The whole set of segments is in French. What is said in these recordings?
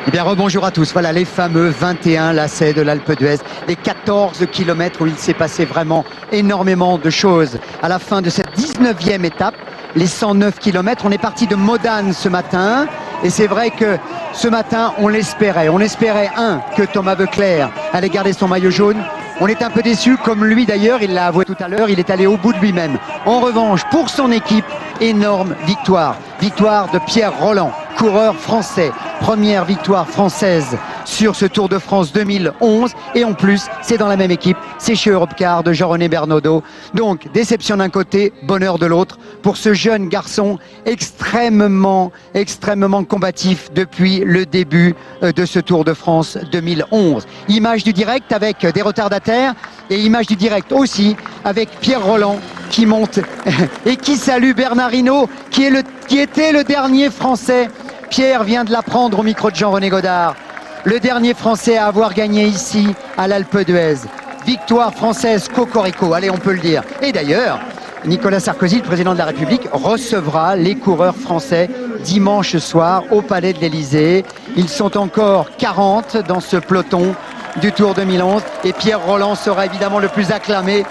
Eh bien, rebonjour à tous. Voilà les fameux 21 lacets de l'Alpe d'Huez. Les 14 kilomètres où il s'est passé vraiment énormément de choses. À la fin de cette 19e étape, les 109 kilomètres, on est parti de Modane ce matin. Et c'est vrai que ce matin, on l'espérait. On espérait, que Thomas Voeckler allait garder son maillot jaune. On est un peu déçu, comme lui d'ailleurs, il l'a avoué tout à l'heure, il est allé au bout de lui-même. En revanche, pour son équipe, énorme victoire. Victoire de Pierre Rolland, coureur français. Première victoire française sur ce Tour de France 2011. Et en plus, c'est dans la même équipe, c'est chez Europcar de Jean-René Bernaudot. Donc, déception d'un côté, bonheur de l'autre pour ce jeune garçon extrêmement combatif depuis le début de ce Tour de France 2011. Image du direct avec des retardataires et image du direct aussi avec Pierre Rolland qui monte et qui salue Bernard Hinault qui était le dernier Français. Pierre vient de l'apprendre au micro de Jean-René Godard. Le dernier Français à avoir gagné ici à l'Alpe d'Huez. Victoire française cocorico, allez on peut le dire. Et d'ailleurs, Nicolas Sarkozy, le président de la République, recevra les coureurs français dimanche soir au Palais de l'Élysée. Ils sont encore 40 dans ce peloton du Tour 2011 et Pierre Rolland sera évidemment le plus acclamé.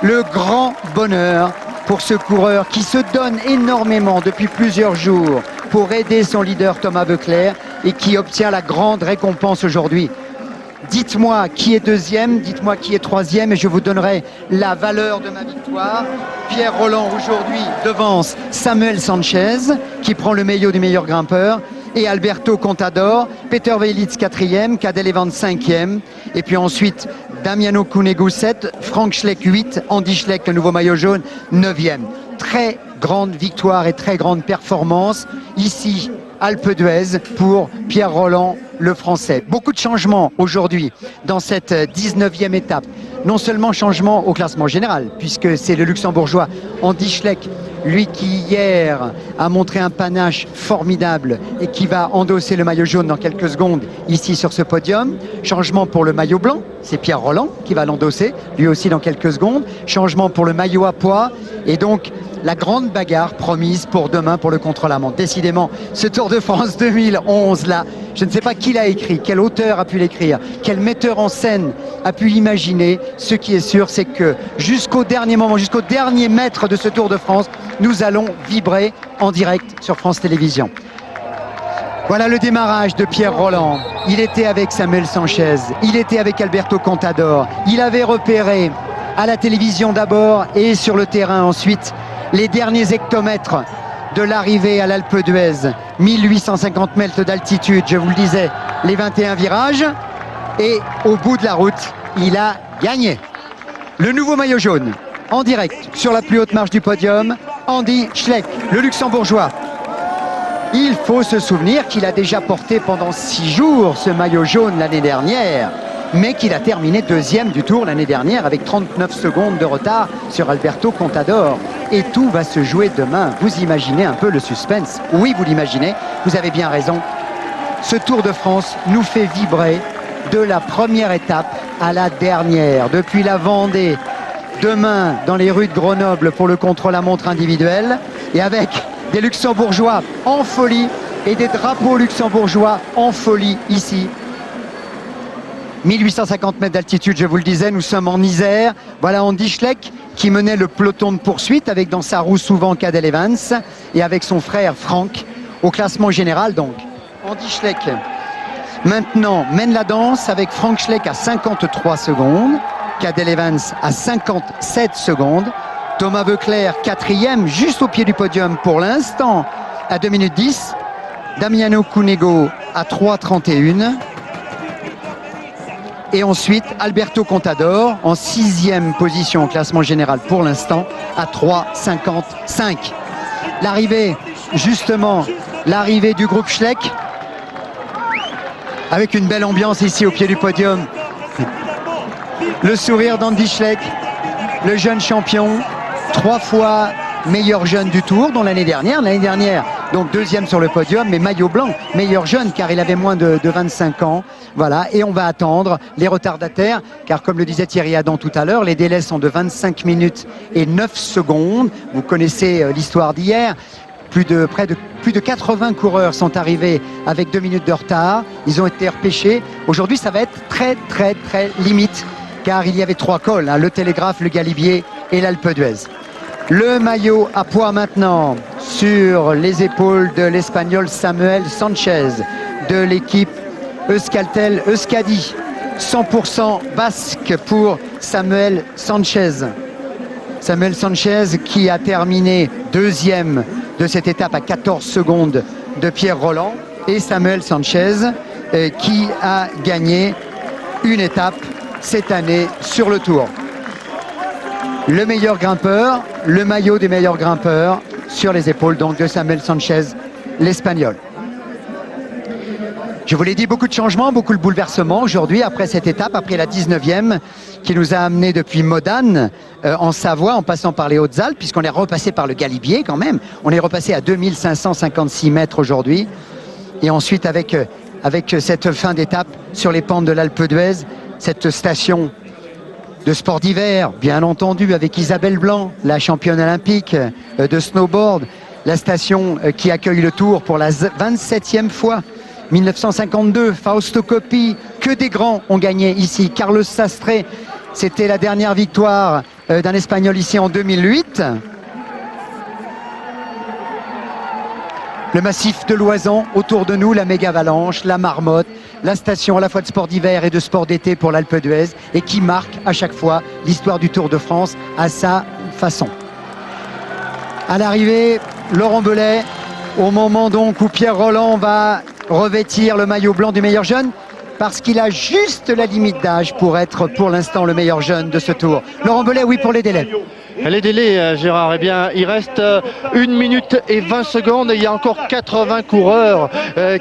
Le grand bonheur pour ce coureur qui se donne énormément depuis plusieurs jours pour aider son leader Thomas Voeckler et qui obtient la grande récompense aujourd'hui. Dites-moi qui est deuxième, dites-moi qui est troisième et je vous donnerai la valeur de ma victoire. Pierre Rolland aujourd'hui devance Samuel Sanchez qui prend le maillot du meilleur grimpeur et Alberto Contador, Peter Weilitz 4e, Cadel Evans 5e et puis ensuite Damiano Cunego 7, Frank Schleck 8, Andy Schleck le nouveau maillot jaune 9e. Très grande victoire et très grande performance ici Alpe d'Huez pour Pierre Rolland, le Français. Beaucoup de changements aujourd'hui dans cette 19e étape. Non seulement changement au classement général, puisque c'est le Luxembourgeois Andy Schleck, lui qui hier a montré un panache formidable et qui va endosser le maillot jaune dans quelques secondes ici sur ce podium. Changement pour le maillot blanc, c'est Pierre Rolland qui va l'endosser, lui aussi dans quelques secondes. Changement pour le maillot à pois et donc la grande bagarre promise pour demain pour le contre-la-montre. Décidément, ce Tour de France 2011 là, je ne sais pas qui l'a écrit, quel auteur a pu l'écrire, quel metteur en scène a pu l'imaginer. Ce qui est sûr, c'est que jusqu'au dernier moment, jusqu'au dernier mètre de ce Tour de France, nous allons vibrer en direct sur France Télévisions. Voilà le démarrage de Pierre Rolland. Il était avec Samuel Sanchez, il était avec Alberto Contador, il avait repéré à la télévision d'abord et sur le terrain ensuite les derniers hectomètres de l'arrivée à l'Alpe d'Huez, 1850 mètres d'altitude, je vous le disais, les 21 virages. Et au bout de la route, il a gagné. Le nouveau maillot jaune, en direct, sur la plus haute marche du podium, Andy Schleck, le Luxembourgeois. Il faut se souvenir qu'il a déjà porté pendant 6 jours ce maillot jaune l'année dernière, mais qu'il a terminé deuxième du Tour l'année dernière avec 39 secondes de retard sur Alberto Contador. Et tout va se jouer demain. Vous imaginez un peu le suspense? Oui, vous l'imaginez, vous avez bien raison. Ce Tour de France nous fait vibrer de la première étape à la dernière. Depuis la Vendée, demain dans les rues de Grenoble pour le contre-la-montre individuel et avec des Luxembourgeois en folie et des drapeaux luxembourgeois en folie ici. 1850 mètres d'altitude, je vous le disais, nous sommes en Isère. Voilà Andy Schleck qui menait le peloton de poursuite avec dans sa roue souvent Cadel Evans et avec son frère Frank au classement général. Donc Andy Schleck maintenant mène la danse avec Frank Schleck à 53 secondes, Cadel Evans à 57 secondes, Thomas Voeckler 4e juste au pied du podium pour l'instant à 2 minutes 10, Damiano Cunego à 3,31. Et ensuite, Alberto Contador en 6e position au classement général pour l'instant à 3,55. L'arrivée, justement, l'arrivée du groupe Schleck avec une belle ambiance ici au pied du podium. Le sourire d'Andy Schleck, le jeune champion, 3 fois meilleur jeune du Tour, dont l'année dernière, donc deuxième sur le podium, mais maillot blanc, meilleur jeune car il avait moins de 25 ans. Voilà, et on va attendre les retardataires, car comme le disait Thierry Adam tout à l'heure, les délais sont de 25 minutes et 9 secondes. Vous connaissez l'histoire d'hier. Plus de 80 coureurs sont arrivés avec 2 minutes de retard. Ils ont été repêchés. Aujourd'hui, ça va être très limite, car il y avait 3 cols, hein, le Télégraphe, le Galibier et l'Alpe d'Huez. Le maillot à poids maintenant sur les épaules de l'Espagnol Samuel Sanchez de l'équipe Euskaltel-Euskadi. 100% basque pour Samuel Sanchez. Samuel Sanchez qui a terminé deuxième de cette étape à 14 secondes de Pierre Rolland. Et Samuel Sanchez qui a gagné une étape cette année sur le Tour. Le meilleur grimpeur, le maillot des meilleurs grimpeurs sur les épaules donc de Samuel Sanchez, l'Espagnol. Je vous l'ai dit, beaucoup de changements, beaucoup de bouleversements aujourd'hui après cette étape, après la 19e qui nous a amené depuis Modane en Savoie en passant par les Hautes-Alpes, puisqu'on est repassé par le Galibier quand même. On est repassé à 2556 mètres aujourd'hui. Et ensuite avec cette fin d'étape sur les pentes de l'Alpe d'Huez, cette station de sport d'hiver, bien entendu, avec Isabelle Blanc, la championne olympique de snowboard, la station qui accueille le Tour pour la 27e fois. 1952, Fausto Coppi, que des grands ont gagné ici. Carlos Sastre, c'était la dernière victoire d'un Espagnol ici en 2008. Le massif de l'Oisan autour de nous, la Méga-Avalanche, la Marmotte, la station à la fois de sport d'hiver et de sport d'été pour l'Alpe d'Huez et qui marque à chaque fois l'histoire du Tour de France à sa façon. À l'arrivée, Laurent Belay, au moment donc où Pierre Rolland va revêtir le maillot blanc du meilleur jeune, parce qu'il a juste la limite d'âge pour être pour l'instant le meilleur jeune de ce Tour. Laurent Belay, oui, pour les délais. Les délais, Gérard, eh bien, il reste 1 minute et 20 secondes et il y a encore 80 coureurs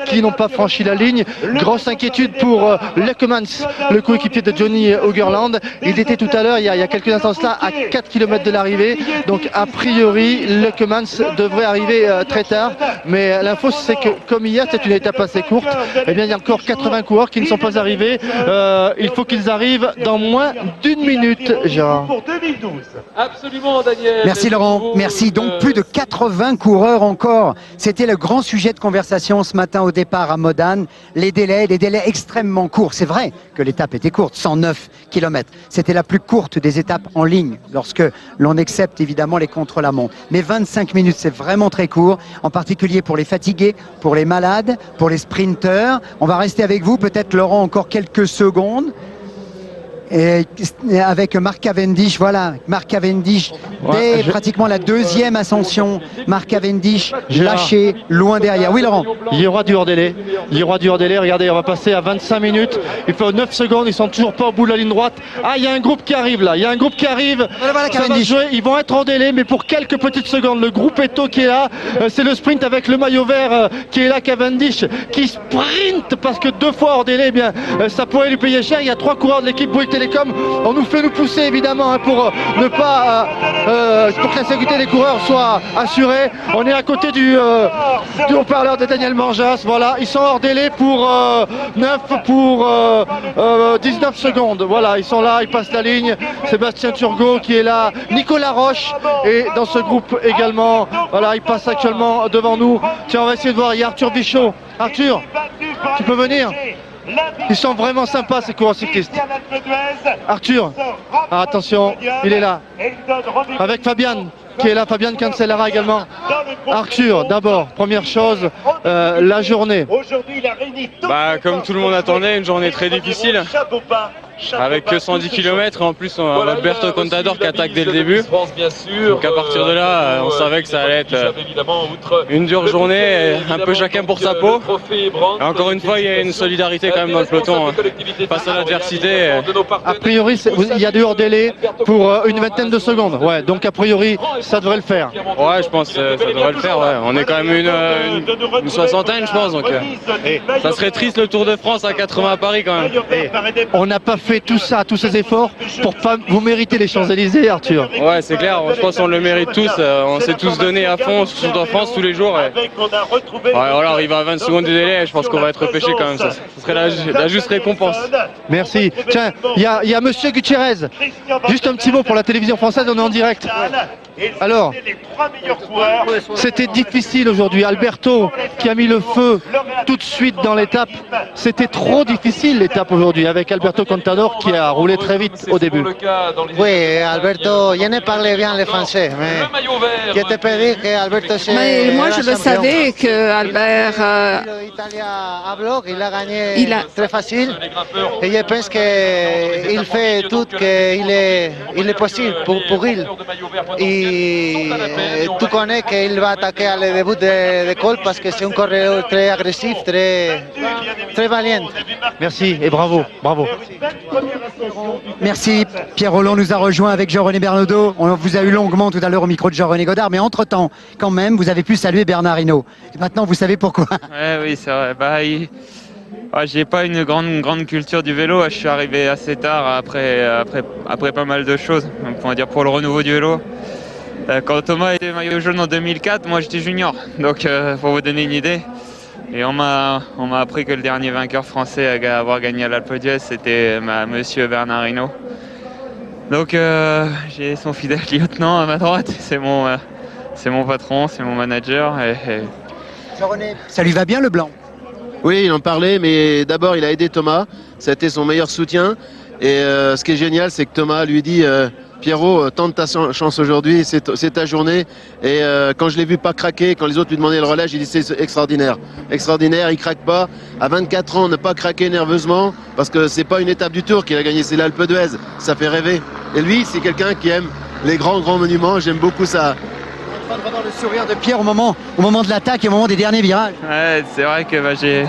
qui n'ont pas franchi la ligne. Grosse inquiétude pour Leukemans, le coéquipier de Johnny Hogerland. Il était tout à l'heure, il y a quelques instants là, à 4 km de l'arrivée. Donc, a priori, Leukemans devrait arriver très tard. Mais l'info, c'est que comme hier, c'est une étape assez courte, eh bien, il y a encore 80 coureurs qui ne sont pas arrivés. Il faut qu'ils arrivent dans moins d'1 minute, Gérard. Pour 2012. Absolument, Daniel. Merci Laurent, merci. Donc plus de 80 coureurs encore. C'était le grand sujet de conversation ce matin au départ à Modane. Les délais extrêmement courts. C'est vrai que l'étape était courte, 109 km. C'était la plus courte des étapes en ligne lorsque l'on accepte évidemment les contre-la-montre. Mais 25 minutes, c'est vraiment très court, en particulier pour les fatigués, pour les malades, pour les sprinteurs. On va rester avec vous, peut-être Laurent, encore quelques secondes. Et avec Mark Cavendish, voilà, Mark Cavendish, dès pratiquement la deuxième ascension, Mark Cavendish lâché loin derrière. Oui Laurent. Il y aura du hors-délai, regardez, on va passer à 25 minutes, il faut 9 secondes, ils sont toujours pas au bout de la ligne droite. Ah, il y a un groupe qui arrive là, Voilà, ça va se jouer. Ils vont être hors délai, mais pour quelques petites secondes. Le groupe Eto qui est là, c'est le sprint avec le maillot vert qui est là, Cavendish, qui sprint parce que 2 fois hors délai, eh bien, ça pourrait lui payer cher. Il y a 3 coureurs de l'équipe Bouygues Télécom. On nous fait nous pousser évidemment pour ne pas pour que la sécurité des coureurs soit assurée. On est à côté du haut-parleur de Daniel Manjas. Voilà, ils sont hors délai pour 19 secondes. Voilà, ils sont là, ils passent la ligne. Sébastien Turgot qui est là, Nicolas Roche est dans ce groupe également. Voilà, il passe actuellement devant nous. Tiens, on va essayer de voir. Il y a Arthur Bichot. Arthur, tu peux venir? Ils sont vraiment sympas ces coureurs cyclistes. Arthur, attention, il est là. Avec Fabian qui est là, Fabian Cancellara également. Arthur, d'abord, première chose, la journée. Comme tout le monde attendait, une journée très difficile. Avec que 110 km et en plus on a Roberto Contador qui attaque dès le début. Donc à partir de là, on savait que ça allait être une dure journée, un peu chacun pour sa peau. Et encore une fois, il y a une solidarité quand même dans le peloton face à l'adversité. A priori, il y a du hors-délai pour une vingtaine de secondes. Ouais, donc a priori, ça devrait le faire. Ouais, je pense que ça devrait le faire. Ouais. On est quand même une soixantaine, je pense. Donc ça serait triste le Tour de France à 80 à Paris quand même. On n'a pas fait tout ça, tous ces efforts pour pas vous mériter les Champs-Élysées, Arthur. Ouais, c'est clair, je pense qu'on le mérite tous, on s'est tous donné à fond sur Tour de France tous les jours. Ouais, voilà, arrive à 20 secondes de délai, je pense qu'on va être repêché quand même, ça serait la juste récompense. Merci. Tiens, il y a monsieur Gutiérrez, juste un petit mot pour la télévision française, on est en direct. Alors, c'était difficile aujourd'hui. Alberto qui a mis le feu tout de suite dans l'étape. C'était trop difficile l'étape aujourd'hui avec Alberto Contador qui a roulé très vite au début. Oui, Alberto, je ne parlais bien le français, mais je te peux dire qu'Alberto c'est Mais moi, je le savais que Albert, il a gagné très facile et je pense qu'il fait tout qu'il est possible pour il. Et tu connais qu'il va attaquer à le début de col parce que c'est un coureur très agressif, très valiant. Merci et bravo, bravo. Merci. Pierre Rolland nous a rejoint avec Jean-René Bernaudot. On vous a eu longuement tout à l'heure au micro de Jean-René Godard, mais entre-temps, quand même, vous avez pu saluer Bernard Hinault. Et maintenant, vous savez pourquoi. Ouais, oui, c'est vrai. J'ai pas une grande culture du vélo. Je suis arrivé assez tard après pas mal de choses. On va dire pour le renouveau du vélo. Quand Thomas était maillot jaune en 2004, moi j'étais junior. Donc pour vous donner une idée. Et on m'a appris que le dernier vainqueur français à avoir gagné à l'Alpe d'Huez, c'était monsieur Bernard Hinault. Donc j'ai son fidèle lieutenant à ma droite. C'est mon patron, c'est mon manager. Jean-René, ça lui va bien le blanc? Oui, il en parlait, mais d'abord il a aidé Thomas, ça a été son meilleur soutien. Et ce qui est génial, c'est que Thomas lui dit Pierrot, tente ta chance aujourd'hui, c'est ta journée. Et quand je l'ai vu pas craquer, quand les autres lui demandaient le relais, j'ai dit c'est extraordinaire. Extraordinaire, il craque pas. À 24 ans, ne pas craquer nerveusement, parce que c'est pas une étape du Tour qu'il a gagné, c'est l'Alpe d'Huez. Ça fait rêver. Et lui, c'est quelqu'un qui aime les grands monuments, j'aime beaucoup ça. On va voir le sourire de Pierre au moment de l'attaque et au moment des derniers virages. Ouais, c'est vrai que j'ai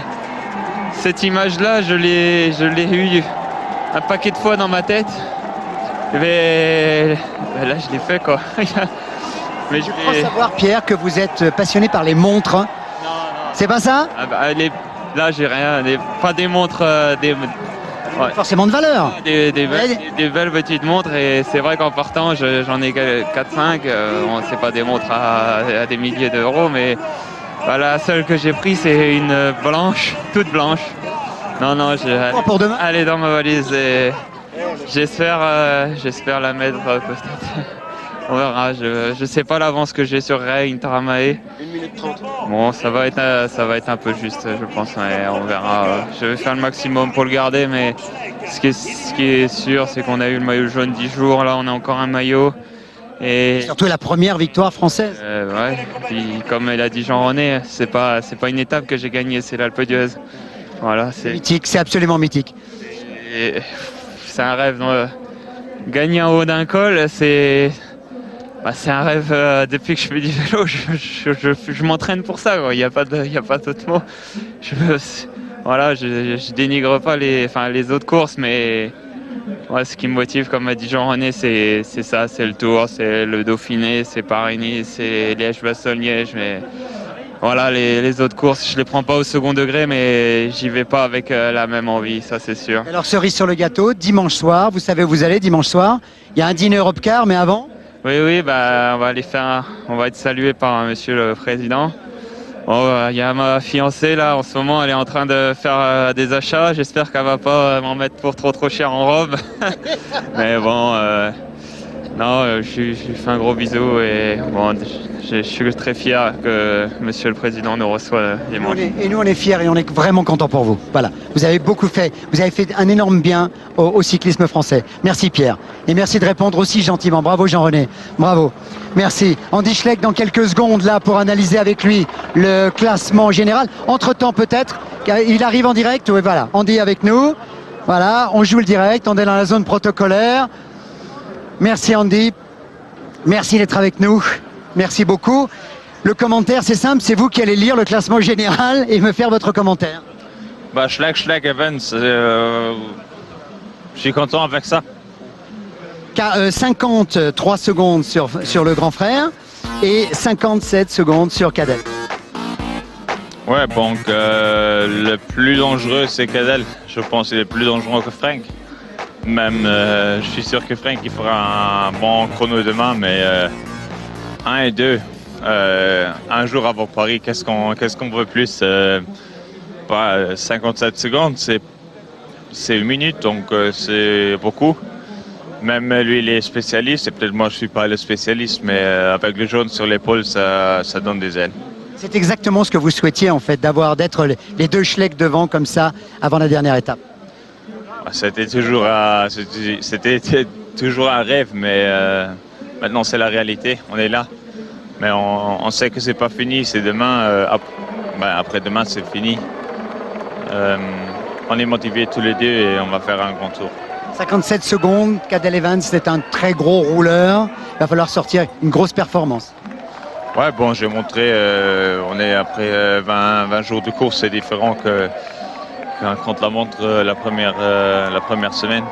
cette image-là, je l'ai eue un paquet de fois dans ma tête. Mais là, je l'ai fait quoi. Mais je crois savoir, Pierre, que vous êtes passionné par les montres. Non. C'est pas ça? Là, j'ai rien. Pas des montres. Ouais. Forcément de valeur. Des belles petites montres, et c'est vrai qu'en partant j'en ai 4-5, c'est pas des montres à des milliers d'euros, mais la seule que j'ai pris c'est une blanche, toute blanche. Non, pour demain. Elle est dans ma valise et j'espère la mettre peut-être. On verra, je sais pas l'avance que j'ai sur Ray Interamae. 1 minute 30. Bon, ça va être un peu juste, je pense, mais on verra. Je vais faire le maximum pour le garder, mais ce qui est sûr, c'est qu'on a eu le maillot jaune 10 jours, là on a encore un maillot. Et surtout la première victoire française. Ouais, puis comme l'a dit Jean-René, c'est pas une étape que j'ai gagnée, c'est l'Alpe d'Huez. Voilà, c'est mythique, c'est absolument mythique. C'est un rêve. Gagner en haut d'un col, c'est un rêve depuis que je fais du vélo. Je m'entraîne pour ça. Il n'y a pas d'autre mot. Je dénigre pas les autres courses, mais ce qui me motive, comme m'a dit Jean-René, c'est ça, c'est le Tour, c'est le Dauphiné, c'est Paris-Nice, c'est Liège-Bastogne-Liège. Mais voilà, les autres courses, je les prends pas au second degré, mais j'y vais pas avec la même envie, ça c'est sûr. Alors cerise sur le gâteau, dimanche soir, vous savez où vous allez dimanche soir. Il y a un dîner Europcar, mais avant. Oui, on va être salué par monsieur le président. Il y a ma fiancée là, en ce moment, elle est en train de faire des achats. J'espère qu'elle va pas m'en mettre pour trop cher en robe. Mais bon, je lui fais un gros bisou et bon, je suis très fier que monsieur le président nous reçoit dimanche. Et nous on est fiers et on est vraiment contents pour vous. Voilà, vous avez beaucoup fait, vous avez fait un énorme bien au cyclisme français. Merci Pierre, et merci de répondre aussi gentiment. Bravo Jean-René, bravo. Merci. Andy Schleck dans quelques secondes là pour analyser avec lui le classement général. Entre-temps peut-être, il arrive en direct. Oui, voilà, Andy avec nous. Voilà, on joue le direct, on est dans la zone protocolaire. Merci Andy, merci d'être avec nous. Merci beaucoup. Le commentaire, c'est simple, c'est vous qui allez lire le classement général et me faire votre commentaire. Schleck, Evans, je suis content avec ça. 53 secondes sur le grand frère et 57 secondes sur Cadel. Ouais, donc le plus dangereux, c'est Cadel. Je pense qu'il est plus dangereux que Frank. Même, je suis sûr que Frank il fera un bon chrono demain, mais 1 et 2, un jour avant Paris, qu'est-ce qu'on veut plus 57 secondes, c'est 1 minute, donc c'est beaucoup. Même lui, il est spécialiste, et peut-être moi, je suis pas le spécialiste, mais avec le jaune sur l'épaule, ça donne des ailes. C'est exactement ce que vous souhaitiez en fait, d'être les deux Schleck devant comme ça avant la dernière étape. C'était toujours un rêve, mais maintenant c'est la réalité, on est là. Mais on sait que c'est pas fini, c'est demain, après-demain c'est fini. On est motivés tous les deux et on va faire un grand tour. 57 secondes, Cadel Evans, c'est un très gros rouleur, il va falloir sortir une grosse performance. Ouais, bon, j'ai montré, on est après 20 jours de course, c'est différent qu'un contre-la-montre la première semaine.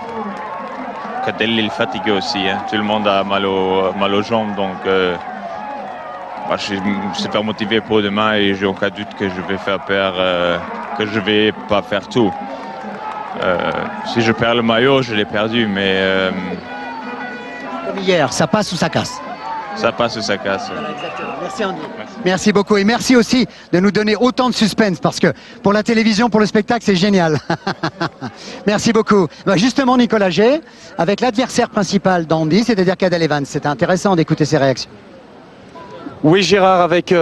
Cadel il est fatigué aussi, hein. Tout le monde a mal aux jambes, donc je suis super motivé pour demain et j'ai aucun doute que je vais que je vais pas faire tout. Si je perds le maillot, je l'ai perdu, mais Comme hier, ça passe ou ça casse? ça passe ou ça casse. Voilà, exactement. Merci Andy. Merci beaucoup et merci aussi de nous donner autant de suspense parce que pour la télévision, pour le spectacle, c'est génial. Merci beaucoup. Justement, Nicolas G, avec l'adversaire principal d'Andy, c'est-à-dire Cadel Evans, c'était intéressant d'écouter ses réactions. Oui Gérard, avec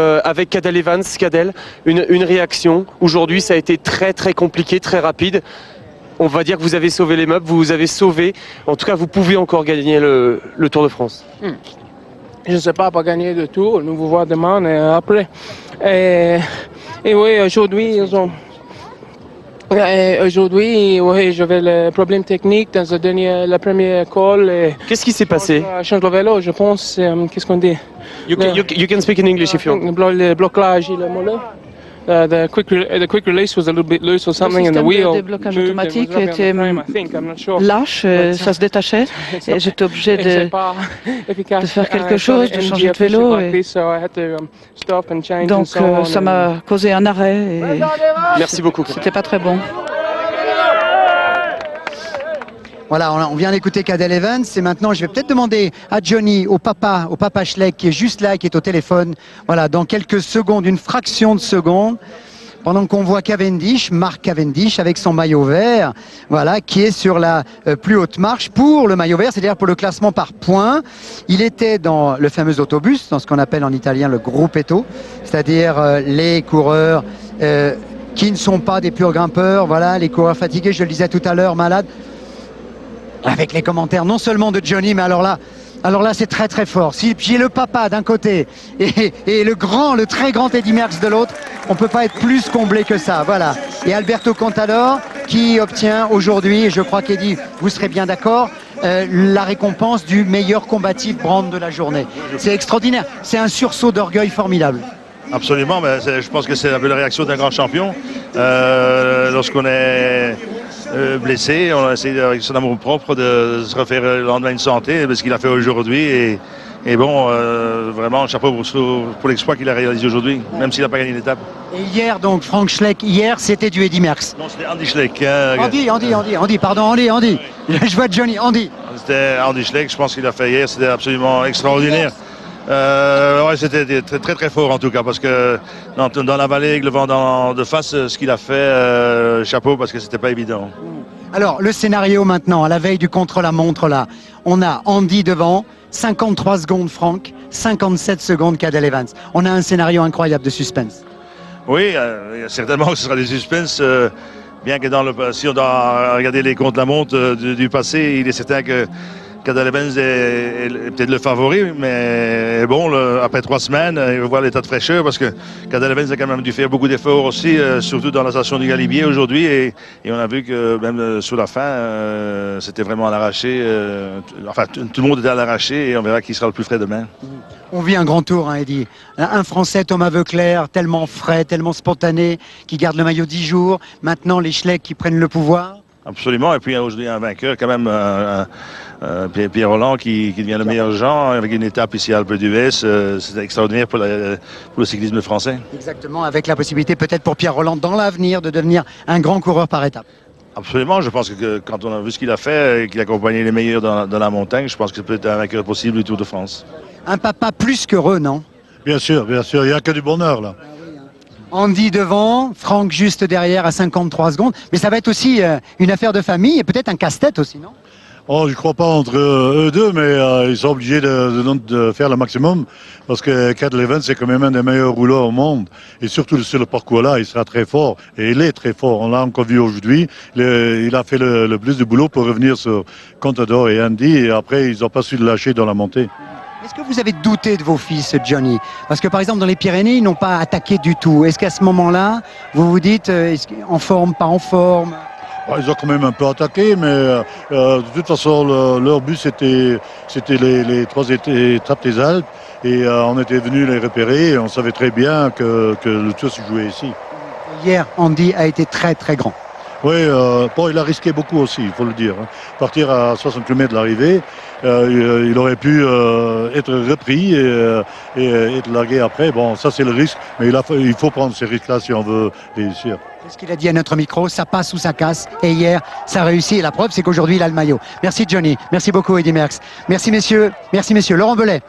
Cadel Evans, Cadel, une réaction. Aujourd'hui, ça a été très très compliqué, très rapide. On va dire que vous avez sauvé les meubles, vous avez sauvé, en tout cas vous pouvez encore gagner le Tour de France. Je ne sais pas gagner de tour, nous vous voir demain et après. Et oui, aujourd'hui, oui, j'avais le problème technique dans la première call. Qu'est-ce qui s'est passé? Change le vélo, je pense. Qu'est-ce qu'on dit? You can speak in English if you want. Le blocage, le mollet. The quick release was a little bit loose or something, and the wheel de déblocage automatique était lâche, ça se détachait et j'étais obligé de faire quelque chose, de changer de vélo. Donc ça m'a causé un arrêt et Merci beaucoup. c'était pas très bon. Voilà, on vient d'écouter Cadel Evans et maintenant je vais peut-être demander à Johnny, au papa Schleck qui est juste là, qui est au téléphone, voilà, dans quelques secondes, une fraction de seconde, pendant qu'on voit Cavendish, Mark Cavendish avec son maillot vert, voilà, qui est sur la plus haute marche pour le maillot vert, c'est-à-dire pour le classement par points. Il était dans le fameux autobus, dans ce qu'on appelle en italien le gruppetto, c'est-à-dire les coureurs qui ne sont pas des purs grimpeurs, voilà, les coureurs fatigués, je le disais tout à l'heure, malades. Avec les commentaires non seulement de Johnny, mais alors là c'est très très fort. Si j'ai le papa d'un côté et le très grand Eddy Merckx de l'autre, on ne peut pas être plus comblé que ça. Voilà. Et Alberto Contador qui obtient aujourd'hui, et je crois qu'Eddy, vous serez bien d'accord, la récompense du meilleur combatif brand de la journée. C'est extraordinaire. C'est un sursaut d'orgueil formidable. Absolument, mais je pense que c'est un peu la réaction d'un grand champion. Lorsqu'on est blessé, on a essayé avec son amour propre de se refaire le lendemain une santé, ce qu'il a fait aujourd'hui. Et bon, vraiment, chapeau pour l'exploit qu'il a réalisé aujourd'hui, même s'il n'a pas gagné l'étape. Et hier, donc, Frank Schleck, hier, c'était du Eddy Merckx. Non, c'était Andy Schleck. Andy. Je vois Johnny, Andy. C'était Andy Schleck, je pense qu'il a fait hier, c'était absolument extraordinaire. Ouais, c'était très, très très fort en tout cas, parce que dans la vallée, avec le vent de face, ce qu'il a fait, chapeau, parce que c'était pas évident. Alors, le scénario maintenant, à la veille du contre-la-montre, là, on a Andy devant, 53 secondes Frank, 57 secondes Cadel Evans. On a un scénario incroyable de suspense. Oui, certainement que ce sera des suspens, bien que si on doit regarder les contre-la-montre du passé, il est certain que Cadel Evans est peut-être le favori, mais bon, après 3 semaines, il va voir l'état de fraîcheur parce que Cadel Evans a quand même dû faire beaucoup d'efforts aussi, surtout dans la station du Galibier aujourd'hui. Et on a vu que même sur la fin, c'était vraiment à l'arraché. Enfin, tout le monde était à l'arraché et on verra qui sera le plus frais demain. On vit un grand tour, hein, Eddy. Un Français, Thomas Voeckler, tellement frais, tellement spontané, qui garde le maillot 10 jours. Maintenant, les Schleck qui prennent le pouvoir. Absolument. Et puis aujourd'hui, un vainqueur, quand même, Pierre Rolland qui devient le meilleur genre avec une étape ici à Alpe d'Huez. C'est extraordinaire pour le cyclisme français. Exactement, avec la possibilité peut-être pour Pierre Rolland dans l'avenir de devenir un grand coureur par étape. Absolument. Je pense que quand on a vu ce qu'il a fait et qu'il a accompagné les meilleurs dans la montagne, je pense que c'est peut-être un vainqueur possible du Tour de France. Un papa plus qu'heureux, non? Bien sûr, il n'y a que du bonheur là. Andy devant, Franck juste derrière à 53 secondes. Mais ça va être aussi une affaire de famille et peut-être un casse-tête aussi, non? Oh, je ne crois pas entre eux deux, mais ils sont obligés de faire le maximum parce que Cadel Evans c'est quand même un des meilleurs rouleurs au monde et surtout sur le parcours-là, il sera très fort et il est très fort. On l'a encore vu aujourd'hui. Il a fait le plus de boulot pour revenir sur Contador et Andy et après ils n'ont pas su le lâcher dans la montée. Est-ce que vous avez douté de vos fils, Johnny? Parce que par exemple dans les Pyrénées, ils n'ont pas attaqué du tout. Est-ce qu'à ce moment-là, vous vous dites en forme, pas en forme? Ils ont quand même un peu attaqué, mais de toute façon, leur but, c'était les 3 étapes des Alpes. Et on était venu les repérer et on savait très bien que le Tour se jouait ici. Hier, Andy a été très très grand. Oui, il a risqué beaucoup aussi, il faut le dire. Partir à 60 km de l'arrivée, il aurait pu être repris et être largué après. Bon, ça c'est le risque, mais il faut prendre ces risques-là si on veut réussir. C'est ce qu'il a dit à notre micro, ça passe ou ça casse. Et hier, ça réussit. Et la preuve, c'est qu'aujourd'hui, il a le maillot. Merci Johnny, merci beaucoup Eddy Merckx. Merci messieurs, merci messieurs. Laurent Belay.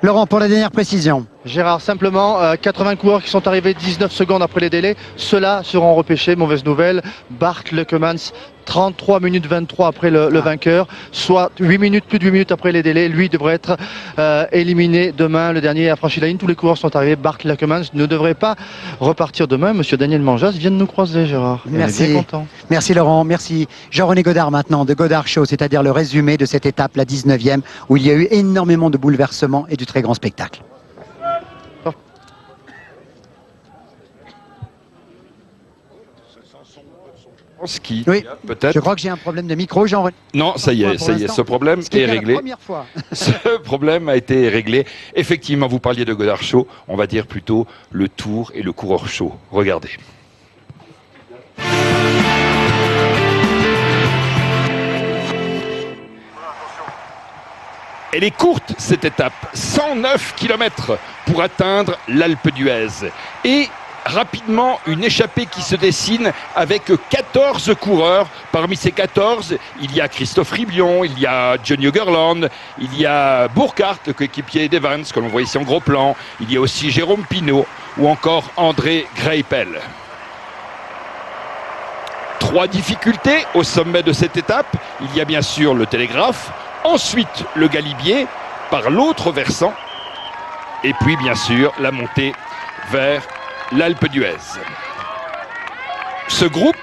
Laurent, pour la dernière précision. Gérard, simplement, 80 coureurs qui sont arrivés 19 secondes après les délais. Ceux-là seront repêchés. Mauvaise nouvelle. Bart Leukemans, 33 minutes 23 après le vainqueur, soit 8 minutes, plus de 8 minutes après les délais. Lui devrait être éliminé demain. Le dernier a franchi la ligne. Tous les coureurs sont arrivés. Bart Leukemans ne devrait pas repartir demain. Monsieur Daniel Manjas vient de nous croiser, Gérard. Merci. On est bien content. Merci Laurent. Merci Jean-René Godard maintenant, de Godard Show, c'est-à-dire le résumé de cette étape, la 19e, où il y a eu énormément de bouleversements et du très grand spectacle. Ski, oui, peut-être. Je crois que j'ai un problème de micro, Jean. Non, ça y est, ce problème est réglé. La première fois. Ce problème a été réglé. Effectivement, vous parliez de Godard Show, on va dire plutôt le Tour et le coureur show. Regardez. Elle est courte cette étape, 109 km pour atteindre l'Alpe d'Huez. Et rapidement, une échappée qui se dessine avec 14 coureurs. Parmi ces 14, il y a Christophe Riblion, il y a Johnny Ogerland, il y a Burkhardt, le coéquipier d'Evans, que l'on voit ici en gros plan. Il y a aussi Jérôme Pinault ou encore André Greipel. 3 difficultés au sommet de cette étape. Il y a bien sûr le télégraphe, ensuite le galibier par l'autre versant, et puis bien sûr la montée vers l'Alpe d'Huez. Ce groupe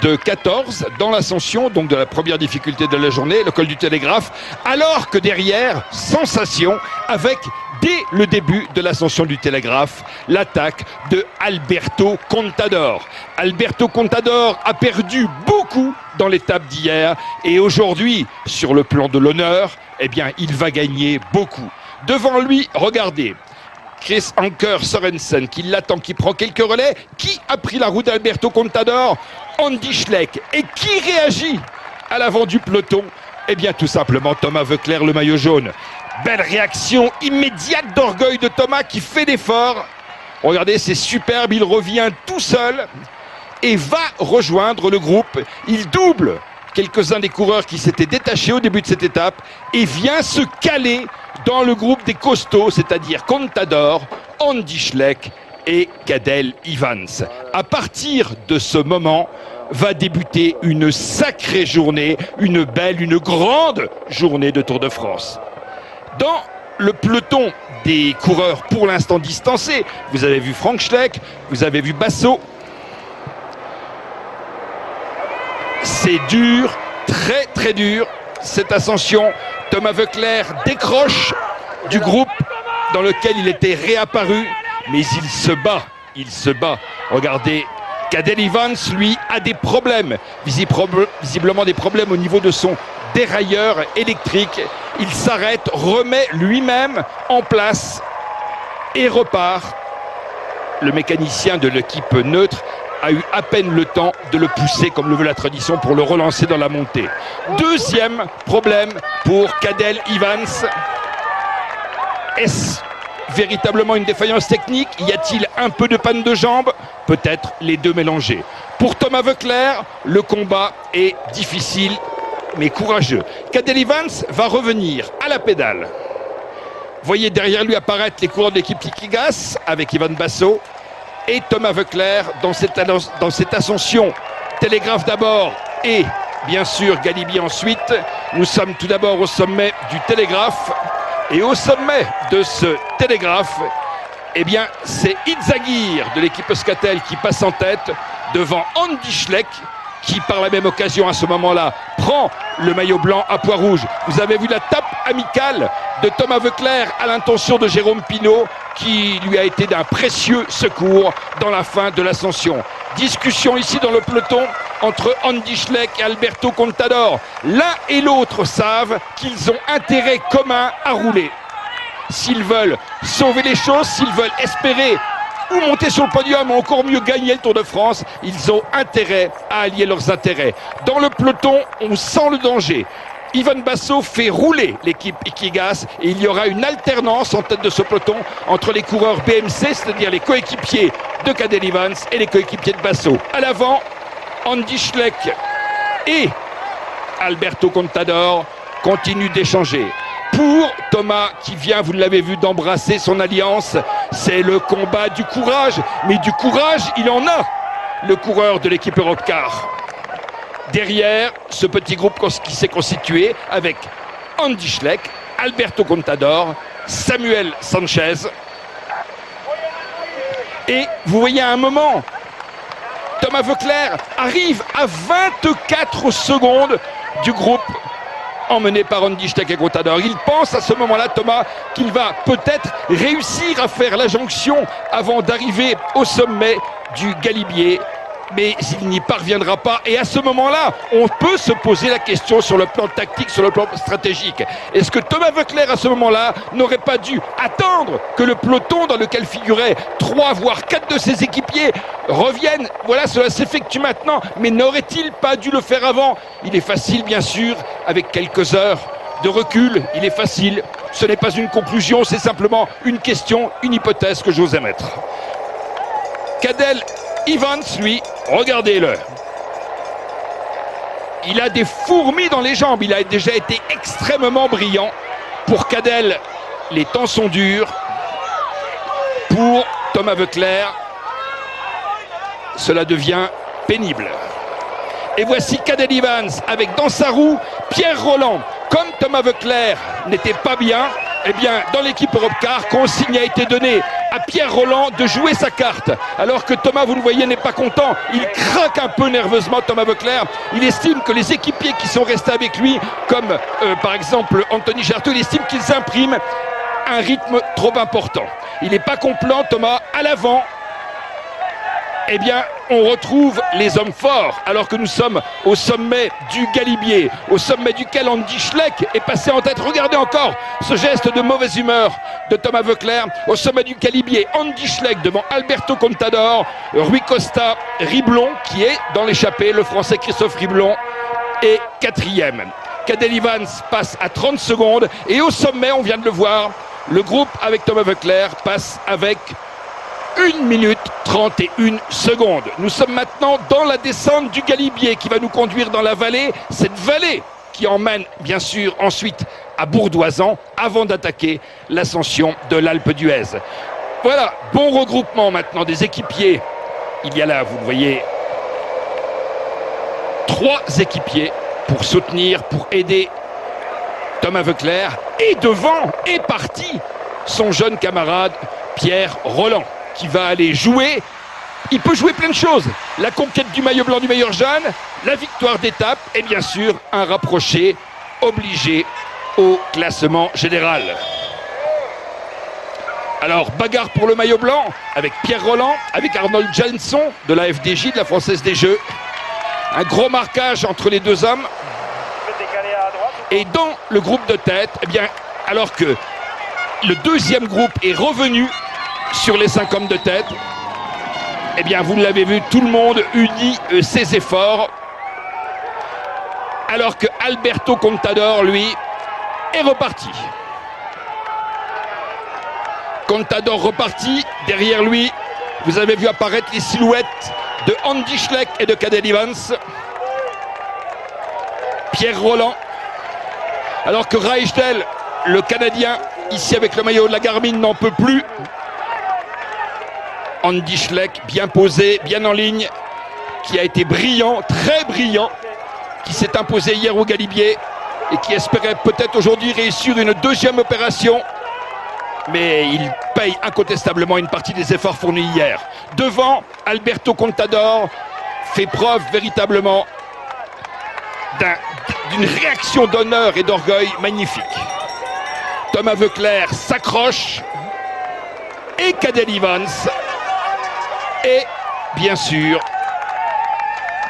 de 14 dans l'ascension, donc de la première difficulté de la journée, le col du Télégraphe, alors que derrière, sensation, avec dès le début de l'ascension du Télégraphe, l'attaque de Alberto Contador. Alberto Contador a perdu beaucoup dans l'étape d'hier et aujourd'hui, sur le plan de l'honneur, eh bien, il va gagner beaucoup. Devant lui, regardez, Chris Anker Sorensen qui l'attend, qui prend quelques relais. Qui a pris la route d'Alberto Contador? Andy Schleck. Et qui réagit à l'avant du peloton? Eh bien tout simplement Thomas Voeckler, le maillot jaune. Belle réaction immédiate d'orgueil de Thomas qui fait l'effort. Regardez, c'est superbe, il revient tout seul et va rejoindre le groupe. Il double quelques-uns des coureurs qui s'étaient détachés au début de cette étape et vient se caler dans le groupe des costauds, c'est-à-dire Contador, Andy Schleck et Cadel Evans. À partir de ce moment, va débuter une sacrée journée, une belle, une grande journée de Tour de France. Dans le peloton des coureurs pour l'instant distancés, vous avez vu Frank Schleck, vous avez vu Basso. C'est dur, très très dur, cette ascension. Thomas Voeckler décroche du groupe dans lequel il était réapparu, mais il se bat. Regardez, Cadel Evans, lui, a des problèmes, visiblement des problèmes au niveau de son dérailleur électrique. Il s'arrête, remet lui-même en place et repart. Le mécanicien de l'équipe neutre a eu à peine le temps de le pousser, comme le veut la tradition, pour le relancer dans la montée. Deuxième problème pour Cadel Evans. Est-ce véritablement une défaillance technique? Y a-t-il un peu de panne de jambes? Peut-être les deux mélangés. Pour Thomas Voeckler, le combat est difficile mais courageux. Cadel Evans va revenir à la pédale. Voyez derrière lui apparaître les coureurs de l'équipe Liquigas avec Ivan Basso et Thomas Voeckler dans cette ascension. Télégraphe d'abord et bien sûr, Galibier ensuite. Nous sommes tout d'abord au sommet du télégraphe. Et au sommet de ce télégraphe, eh bien, c'est Itzagir de l'équipe Euskaltel qui passe en tête devant Andy Schleck, qui par la même occasion à ce moment-là prend le maillot blanc à pois rouge. Vous avez vu la tape amicale de Thomas Voeckler à l'intention de Jérôme Pinault, qui lui a été d'un précieux secours dans la fin de l'ascension. Discussion ici dans le peloton entre Andy Schleck et Alberto Contador. L'un et l'autre savent qu'ils ont intérêt commun à rouler. S'ils veulent sauver les choses, s'ils veulent espérer ou monter sur le podium, ou encore mieux gagner le Tour de France, ils ont intérêt à allier leurs intérêts. Dans le peloton, on sent le danger. Ivan Basso fait rouler l'équipe Ikigas et il y aura une alternance en tête de ce peloton entre les coureurs BMC, c'est-à-dire les coéquipiers de Cadel Evans et les coéquipiers de Basso. À l'avant, Andy Schleck et Alberto Contador continuent d'échanger. Pour Thomas, qui vient, vous l'avez vu, d'embrasser son alliance, c'est le combat du courage. Mais du courage, il en a, le coureur de l'équipe Europcar. Derrière, ce petit groupe qui s'est constitué avec Andy Schleck, Alberto Contador, Samuel Sanchez. Et vous voyez à un moment, Thomas Voeckler arrive à 24 secondes du groupe emmené par Andy Schleck et Contador. Il pense à ce moment-là, Thomas, qu'il va peut-être réussir à faire la jonction avant d'arriver au sommet du Galibier. Mais il n'y parviendra pas. Et à ce moment-là, on peut se poser la question sur le plan tactique, sur le plan stratégique. Est-ce que Thomas Voeckler, à ce moment-là, n'aurait pas dû attendre que le peloton dans lequel figuraient 3 voire 4 de ses équipiers reviennent? Voilà, cela s'effectue maintenant. Mais n'aurait-il pas dû le faire avant? Il est facile, bien sûr, avec quelques heures de recul. Il est facile. Ce n'est pas une conclusion, c'est simplement une question, une hypothèse que j'ose émettre. Cadel Evans, lui, regardez-le. Il a des fourmis dans les jambes. Il a déjà été extrêmement brillant. Pour Cadel, les temps sont durs. Pour Thomas Voeckler, cela devient pénible. Et voici Cadel Evans avec dans sa roue Pierre Rolland. Comme Thomas Voeckler n'était pas bien, eh bien, dans l'équipe Europcar, consigne a été donnée à Pierre Rolland de jouer sa carte. Alors que Thomas, vous le voyez, n'est pas content. Il craque un peu nerveusement, Thomas Voeckler. Il estime que les équipiers qui sont restés avec lui, comme par exemple Anthony Gerteau, il estime qu'ils impriment un rythme trop important. Il n'est pas complaisant, Thomas. À l'avant, eh bien, on retrouve les hommes forts, alors que nous sommes au sommet du Galibier, au sommet duquel Andy Schleck est passé en tête. Regardez encore ce geste de mauvaise humeur de Thomas Voeckler. Au sommet du Galibier, Andy Schleck devant Alberto Contador, Rui Costa, Riblon, qui est dans l'échappée, le Français Christophe Riblon, est 4e. Cadel Evans passe à 30 secondes, et au sommet, on vient de le voir, le groupe avec Thomas Voeckler passe avec 1 minute 31 secondes. Nous sommes maintenant dans la descente du Galibier qui va nous conduire dans la vallée. Cette vallée qui emmène bien sûr ensuite à Bourdoisan avant d'attaquer l'ascension de l'Alpe d'Huez. Voilà, bon regroupement maintenant des équipiers. Il y a là, vous le voyez, 3 équipiers pour soutenir, pour aider Thomas Voeckler. Et devant est parti son jeune camarade Pierre Rolland, qui va aller jouer. Il peut jouer plein de choses. La conquête du maillot blanc du meilleur jeune, la victoire d'étape et bien sûr un rapproché obligé au classement général. Alors bagarre pour le maillot blanc avec Pierre Rolland, avec Arnold Jansson de la FDJ, de la Française des Jeux. Un gros marquage entre les deux hommes. Et dans le groupe de tête, eh bien, alors que le deuxième groupe est revenu sur les 5 hommes de tête, eh bien vous l'avez vu, tout le monde unit ses efforts, alors que Alberto Contador, lui, est reparti. Contador reparti, derrière lui, vous avez vu apparaître les silhouettes de Andy Schleck et de Cadel Evans. Pierre Rolland, alors que Raichdel, le Canadien, ici avec le maillot de la Garmin, n'en peut plus. Andy Schleck, bien posé, bien en ligne, qui a été brillant, très brillant, qui s'est imposé hier au Galibier et qui espérait peut-être aujourd'hui réussir une deuxième opération. Mais il paye incontestablement une partie des efforts fournis hier. Devant, Alberto Contador fait preuve véritablement d'une réaction d'honneur et d'orgueil magnifique. Thomas Voeckler s'accroche et Cadel Evans. Et bien sûr,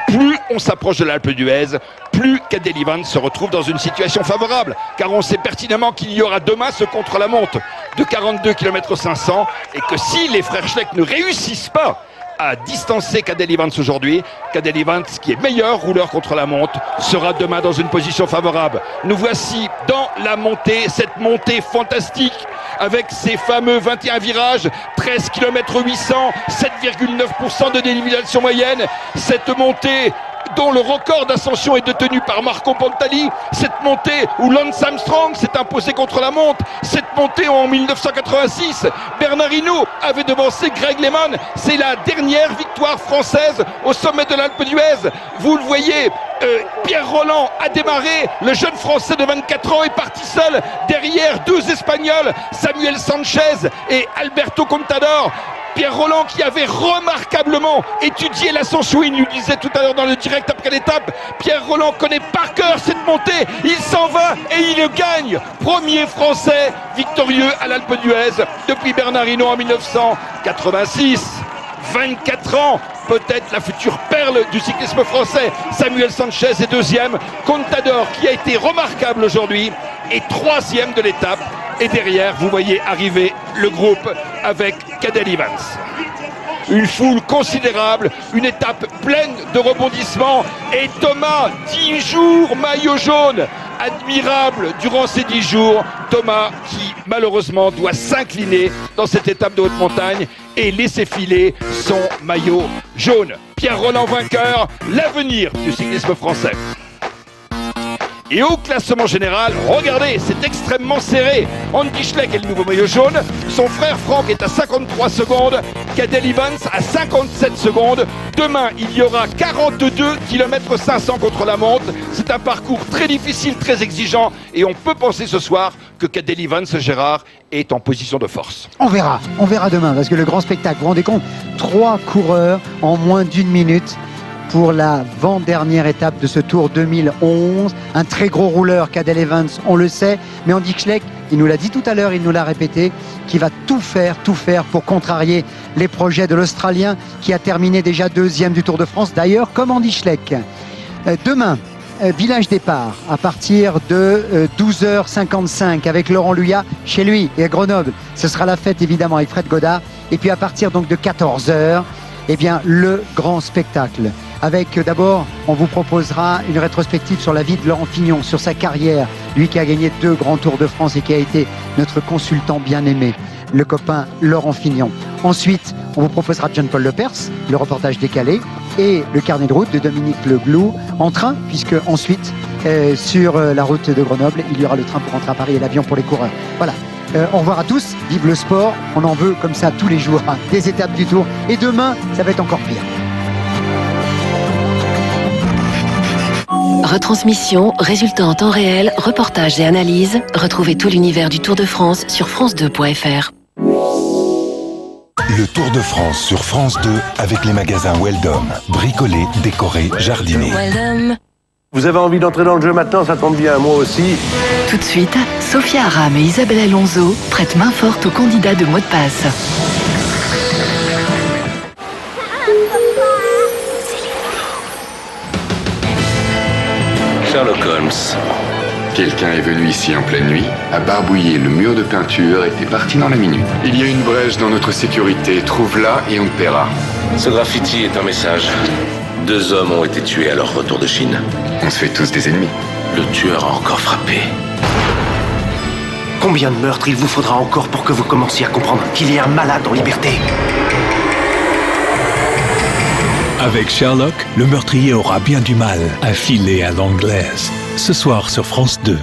plus on s'approche de l'Alpe d'Huez, plus Cadel Evans se retrouve dans une situation favorable, car on sait pertinemment qu'il y aura demain ce contre-la-montre de 42 km 500 et que si les frères Schleck ne réussissent pas à distancer Cadel Evans aujourd'hui, Cadel Evans, qui est meilleur rouleur contre la montre, sera demain dans une position favorable. Nous voici dans la montée, cette montée fantastique avec ces fameux 21 virages, 13 km 800, 7,9% de dénivelation moyenne, cette montée dont le record d'ascension est détenu par Marco Pantani, cette montée où Lance Armstrong s'est imposé contre la montre, cette montée où en 1986, Bernard Hinault avait devancé Greg Lehman. C'est la dernière victoire française au sommet de l'Alpe d'Huez. Vous le voyez, Pierre Rolland a démarré, le jeune Français de 24 ans est parti seul, derrière deux Espagnols, Samuel Sanchez et Alberto Contador. Pierre Rolland qui avait remarquablement étudié l'ascension, il nous disait tout à l'heure dans le direct après l'étape, Pierre Rolland connaît par cœur cette montée, il s'en va et il le gagne. Premier Français victorieux à l'Alpe d'Huez depuis Bernard Hinault en 1986. 24 ans, peut-être la future perle du cyclisme français. Samuel Sanchez est deuxième, Contador qui a été remarquable aujourd'hui est troisième de l'étape. Et derrière, vous voyez arriver le groupe avec Cadel Evans. Une foule considérable, une étape pleine de rebondissements. Et Thomas, 10 jours maillot jaune. Admirable durant ces 10 jours. Thomas qui malheureusement doit s'incliner dans cette étape de haute montagne et laisser filer son maillot jaune. Pierre Rolland vainqueur, l'avenir du cyclisme français. Et au classement général, regardez, c'est extrêmement serré. Andy Schleck est le nouveau maillot jaune. Son frère Franck est à 53 secondes. Cadel Evans à 57 secondes. Demain, il y aura 42 km 500 contre la montre. C'est un parcours très difficile, très exigeant. Et on peut penser ce soir que Cadel Evans, Gérard, est en position de force. On verra demain, parce que le grand spectacle, vous vous rendez compte, 3 coureurs en moins d'une minute pour l'avant-dernière étape de ce Tour 2011. Un très gros rouleur, Cadel Evans, on le sait, mais Andy Schleck, il nous l'a dit tout à l'heure, il nous l'a répété, qui va tout faire pour contrarier les projets de l'Australien qui a terminé déjà deuxième du Tour de France, d'ailleurs comme Andy Schleck. Demain, village départ à partir de 12h55 avec Laurent Luyat chez lui et à Grenoble. Ce sera la fête évidemment avec Fred Godard. Et puis à partir donc de 14h, eh bien, le grand spectacle. Avec d'abord, on vous proposera une rétrospective sur la vie de Laurent Fignon, sur sa carrière. Lui qui a gagné 2 grands Tours de France et qui a été notre consultant bien aimé, le copain Laurent Fignon. Ensuite, on vous proposera John-Paul Lepers, le reportage décalé, et le carnet de route de Dominique Leglou en train, puisque ensuite, sur la route de Grenoble, il y aura le train pour rentrer à Paris et l'avion pour les coureurs. Voilà. Au revoir à tous, vive le sport, on en veut comme ça tous les jours, des étapes du Tour. Et demain, ça va être encore pire. Retransmission, résultats en temps réel, reportages et analyses. Retrouvez tout l'univers du Tour de France sur France2.fr. Le Tour de France sur France 2 avec les magasins Weldom. Bricolés, décorés, jardinés. Weldom. Vous avez envie d'entrer dans le jeu maintenant, ça tombe bien, moi aussi. Tout de suite, Sophia Aram et Isabelle Alonso prêtent main forte aux candidats de mot de passe. Sherlock Holmes. Quelqu'un est venu ici en pleine nuit, a barbouillé le mur de peinture et est parti dans la minute. Il y a une brèche dans notre sécurité, trouve-la et on te paiera. Ce graffiti est un message. 2 hommes ont été tués à leur retour de Chine. On se fait tous des ennemis. Le tueur a encore frappé. Combien de meurtres il vous faudra encore pour que vous commenciez à comprendre qu'il est un malade en liberté? Avec Sherlock, le meurtrier aura bien du mal à filer à l'anglaise. Ce soir sur France 2.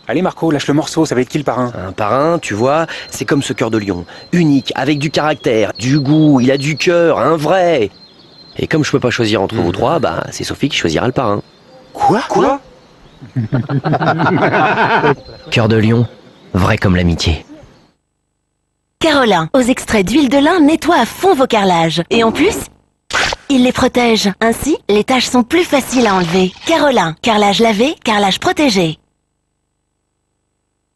Allez Marco, lâche le morceau, ça va être qui le parrain? Un parrain, tu vois, c'est comme ce cœur de lion. Unique, avec du caractère, du goût, il a du cœur, un vrai. Et comme je peux pas choisir entre vous trois, bah c'est Sophie qui choisira le parrain. Quoi? Cœur de lion, vrai comme l'amitié. Carolin, aux extraits d'huile de lin, nettoie à fond vos carrelages. Et en plus, il les protège. Ainsi, les taches sont plus faciles à enlever. Carolin, carrelage lavé, carrelage protégé.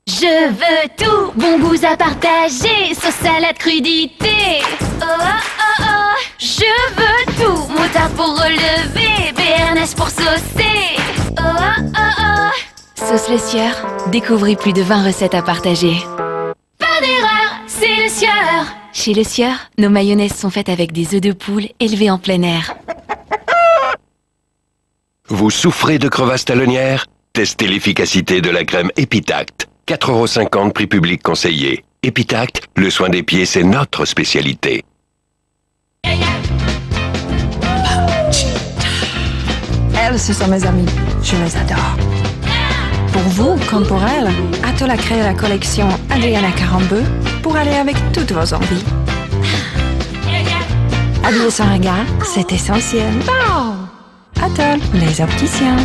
Je veux tout, bon goût à partager, sauce salade crudité. Oh oh oh oh, je veux tout, moutarde pour relever, béarnaise pour saucer. Oh oh oh oh. Sauce Le Sieur, découvrez plus de 20 recettes à partager. Pas d'erreur, c'est Le Sieur. Chez Le Sieur, nos mayonnaises sont faites avec des œufs de poule élevés en plein air. Vous souffrez de crevasses talonnières? Testez l'efficacité de la crème Epitact. 4,50 € prix public conseillé. Epitact, le soin des pieds, c'est notre spécialité. Elles, ce sont mes amies. Je les adore. Pour vous, comme pour elles, Atoll a créé la collection Adriana Carambeu pour aller avec toutes vos envies. Habiller son regard, c'est essentiel. Atoll, les opticiens.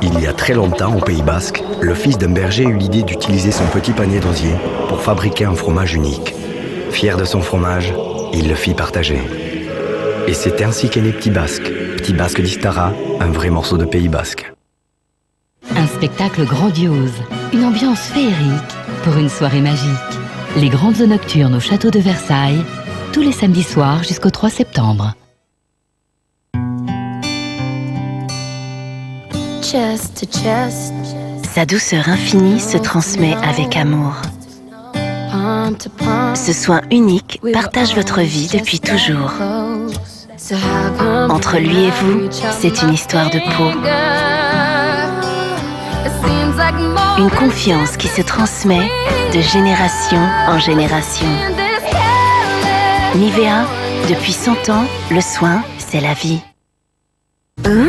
Il y a très longtemps, au Pays Basque, le fils d'un berger eut l'idée d'utiliser son petit panier d'osier pour fabriquer un fromage unique. Fier de son fromage, il le fit partager. Et c'est ainsi qu'est né Petit Basque. Petit Basque d'Istara, un vrai morceau de Pays Basque. Un spectacle grandiose, une ambiance féerique pour une soirée magique. Les grandes eaux nocturnes au château de Versailles, tous les samedis soirs jusqu'au 3 septembre. Sa douceur infinie se transmet avec amour. Ce soin unique partage votre vie depuis toujours. Entre lui et vous, c'est une histoire de peau. Une confiance qui se transmet de génération en génération. Nivea, depuis 100 ans, le soin, c'est la vie. 1,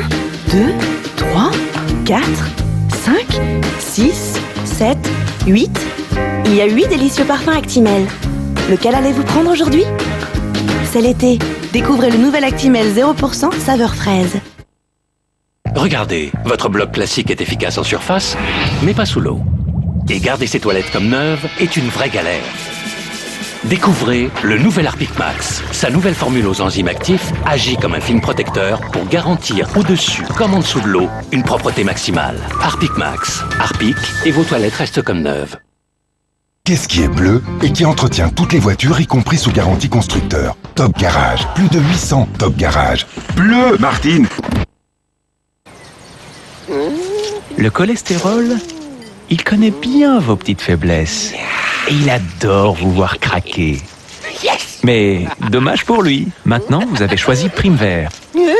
2, 3, 4, 5, 6, 7, 8. Il y a 8 délicieux parfums Actimel. Lequel allez-vous prendre aujourd'hui? C'est l'été. Découvrez le nouvel Actimel 0% saveur fraise. Regardez, votre bloc classique est efficace en surface, mais pas sous l'eau. Et garder ses toilettes comme neuves est une vraie galère. Découvrez le nouvel Harpic Max. Sa nouvelle formule aux enzymes actifs agit comme un film protecteur pour garantir au-dessus comme en dessous de l'eau une propreté maximale. Harpic Max. Harpic et vos toilettes restent comme neuves. Qu'est-ce qui est bleu et qui entretient toutes les voitures, y compris sous garantie constructeur? Top Garage. Plus de 800 Top Garage. Bleu, Martine. Le cholestérol, il connaît bien vos petites faiblesses. Et il adore vous voir craquer. Mais dommage pour lui. Maintenant, vous avez choisi Prime Vert.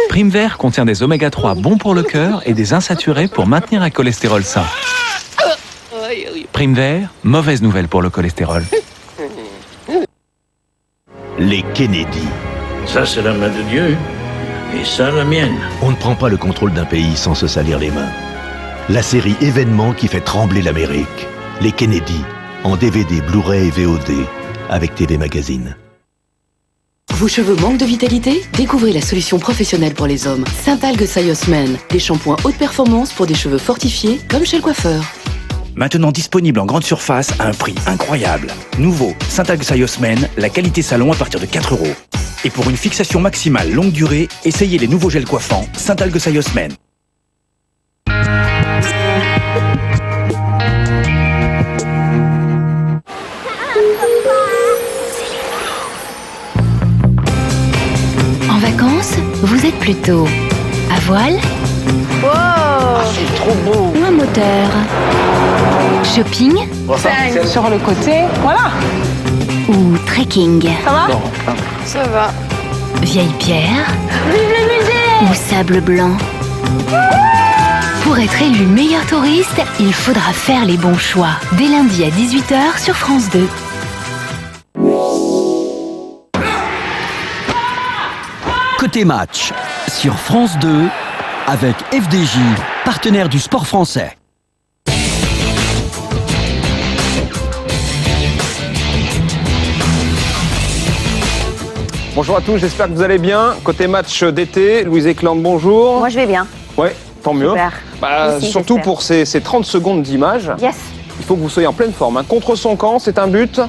Prime Vert contient des oméga 3 bons pour le cœur et des insaturés pour maintenir un cholestérol sain. Prime Vert, mauvaise nouvelle pour le cholestérol. Les Kennedy. Ça, c'est la main de Dieu. Et ça, la mienne. On ne prend pas le contrôle d'un pays sans se salir les mains. La série événement qui fait trembler l'Amérique. Les Kennedy. En DVD, Blu-ray et VOD. Avec TV Magazine. Vos cheveux manquent de vitalité? Découvrez la solution professionnelle pour les hommes. Saint-Algue Sayosman. Des shampoings haute performance pour des cheveux fortifiés, comme chez le coiffeur. Maintenant disponible en grande surface à un prix incroyable. Nouveau, Saint-Algue Sayosman, la qualité salon à partir de 4 €. Et pour une fixation maximale longue durée, essayez les nouveaux gels coiffants Saint-Algue Sayosman. En vacances, vous êtes plutôt à voile? C'est trop beau. Ou un moteur? Shopping? Sur le côté, voilà. Ou trekking? Ça va? Ça va. Vieille pierre? Vive le musée! Ou sable blanc? Pour être élu meilleur touriste, il faudra faire les bons choix. Dès lundi à 18 h sur France 2. Côté match, sur France 2, avec FDJ, partenaire du sport français. Bonjour à tous, j'espère que vous allez bien. Côté match d'été, Louise Eklund, bonjour. Moi je vais bien. Ouais, tant mieux. Super. Aussi, surtout j'espère. pour ces 30 secondes d'image. Yes. Il faut que vous soyez en pleine forme. Contre son camp, c'est un but.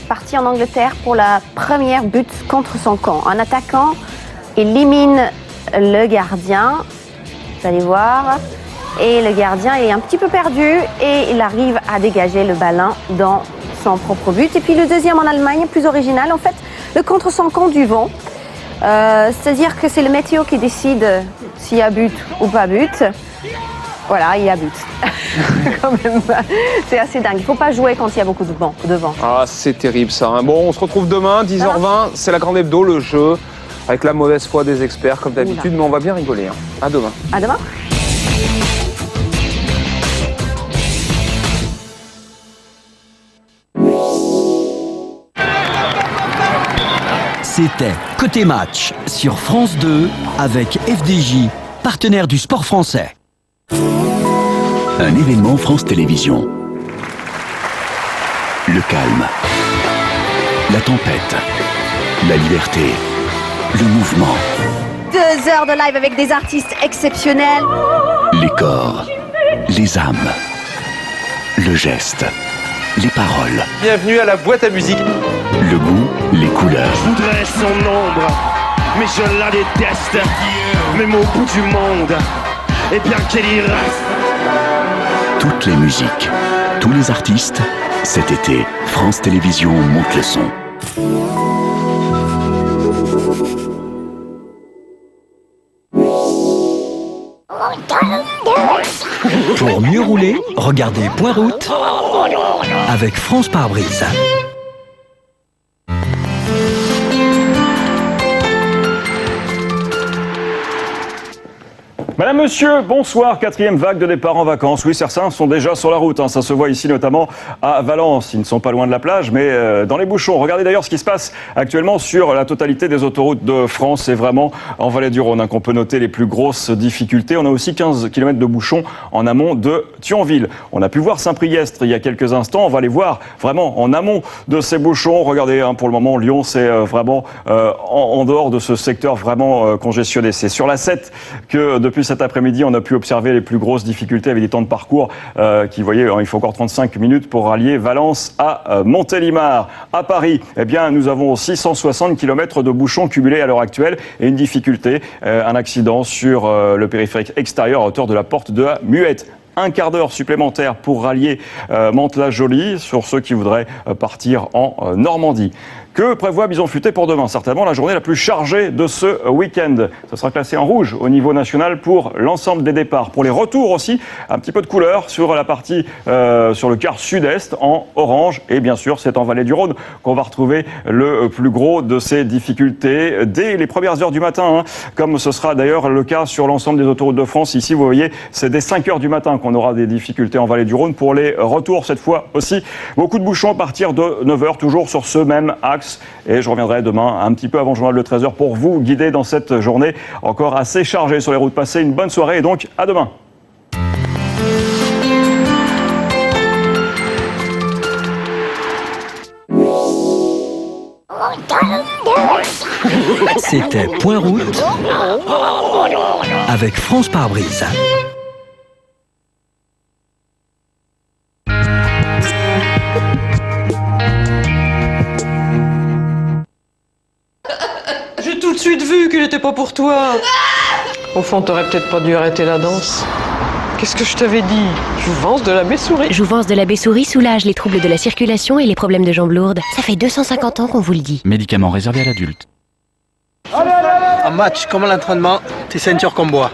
Parti en Angleterre pour la première but contre son camp. Un attaquant élimine le gardien. Vous allez voir. Et le gardien est un petit peu perdu et il arrive à dégager le ballon dans son propre but. Et puis le deuxième en Allemagne, plus original, en fait, le contre son camp du vent. C'est-à-dire que c'est le météo qui décide s'il y a but ou pas but. Voilà, il y a but. Quand même, c'est assez dingue. Il ne faut pas jouer quand il y a beaucoup de vent. Ah, c'est terrible ça. Hein. Bon, on se retrouve demain, 10h20. C'est la grande hebdo, le jeu, avec la mauvaise foi des experts, comme d'habitude. Mais on va bien rigoler. Hein. À demain. À demain. C'était Côté Match sur France 2 avec FDJ, partenaire du sport français. Un événement France Télévisions. Le calme, la tempête, la liberté, le mouvement, 2 heures de live avec des artistes exceptionnels. les corps, les âmes, le geste, les paroles, Bienvenue à la boîte à musique. le goût, les couleurs. Je voudrais son ombre, mais je la déteste. Même au bout du monde, et bien qu'elle y reste. Toutes les musiques, tous les artistes. Cet été, France Télévisions monte le son. Pour mieux rouler, regardez Point Route avec France Pare-Brise. Madame, monsieur, bonsoir. 4e vague de départ en vacances. Oui, certains sont déjà sur la route. Ça se voit ici notamment à Valence. Ils ne sont pas loin de la plage, mais dans les bouchons. Regardez d'ailleurs ce qui se passe actuellement sur la totalité des autoroutes de France. C'est vraiment en Vallée du Rhône qu'on peut noter les plus grosses difficultés. On a aussi 15 km de bouchons en amont de Thionville. On a pu voir Saint-Priest il y a quelques instants. On va les voir vraiment en amont de ces bouchons. Regardez, pour le moment, Lyon, c'est vraiment en dehors de ce secteur vraiment congestionné. C'est sur la 7 que depuis cet après-midi, on a pu observer les plus grosses difficultés avec des temps de parcours qui, vous voyez, il faut encore 35 minutes pour rallier Valence à Montélimar. À Paris, eh bien, nous avons aussi 160 km de bouchons cumulés à l'heure actuelle et une difficulté, un accident sur le périphérique extérieur à hauteur de la porte de la Muette. Un quart d'heure supplémentaire pour rallier Mantes-la-Jolie sur ceux qui voudraient partir en Normandie. Que prévoit Bison Futé pour demain? Certainement la journée la plus chargée de ce week-end. Ça sera classé en rouge au niveau national pour l'ensemble des départs. Pour les retours aussi, un petit peu de couleur sur la partie, sur le quart sud-est en orange. Et bien sûr, c'est en Vallée du Rhône qu'on va retrouver le plus gros de ces difficultés dès les premières heures du matin, comme ce sera d'ailleurs le cas sur l'ensemble des autoroutes de France. Ici, vous voyez, c'est dès 5 heures du matin qu'on aura des difficultés en Vallée du Rhône. Pour les retours, cette fois aussi, beaucoup de bouchons à partir de 9 heures, toujours sur ce même axe. Et je reviendrai demain un petit peu avant le journal de 13h pour vous guider dans cette journée encore assez chargée sur les routes. Passez une bonne soirée et donc à demain. C'était Point Route avec France Pare-Brise. J'ai tout de suite vu qu'il était pas pour toi. Au fond, t'aurais peut-être pas dû arrêter la danse. Qu'est-ce que je t'avais dit? Jouvence de la Baie-Souris. Jouvence de la Baie-Souris soulage les troubles de la circulation et les problèmes de jambes lourdes. Ça fait 250 ans qu'on vous le dit. Médicament réservé à l'adulte. En match comme à l'entraînement, tes ceintures qu'on boit.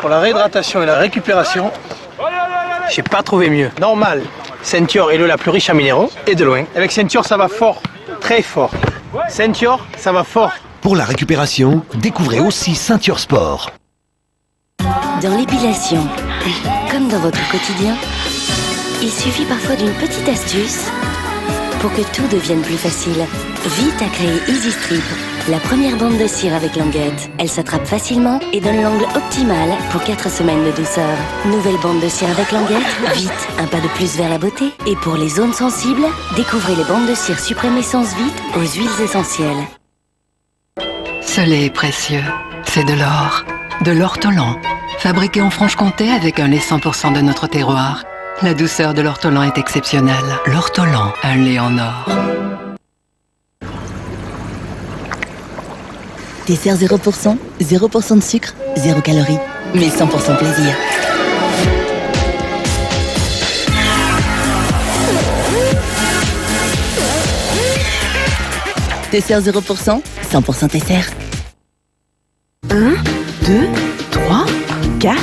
Pour la réhydratation et la récupération, j'ai pas trouvé mieux. Normal, ceinture est l'eau la plus riche en minéraux, et de loin. Avec ceinture, ça va fort, très fort. Ceinture, ça va fort. Pour la récupération, découvrez aussi Ceinture Sport. Dans l'épilation, comme dans votre quotidien, il suffit parfois d'une petite astuce pour que tout devienne plus facile. Vite a créé Easy Strip, la première bande de cire avec languette. Elle s'attrape facilement et donne l'angle optimal pour 4 semaines de douceur. Nouvelle bande de cire avec languette, vite, un pas de plus vers la beauté. Et pour les zones sensibles, découvrez les bandes de cire Suprême Essence Vite aux huiles essentielles. Ce lait est précieux. C'est de l'or. De l'ortolan. Fabriqué en Franche-Comté avec un lait 100% de notre terroir. La douceur de l'ortolan est exceptionnelle. L'ortolan, un lait en or. Dessert 0%, 0% de sucre, 0 calories. Mais 100% plaisir. Dessert 0%, 100% dessert. 1, 2, 3, 4,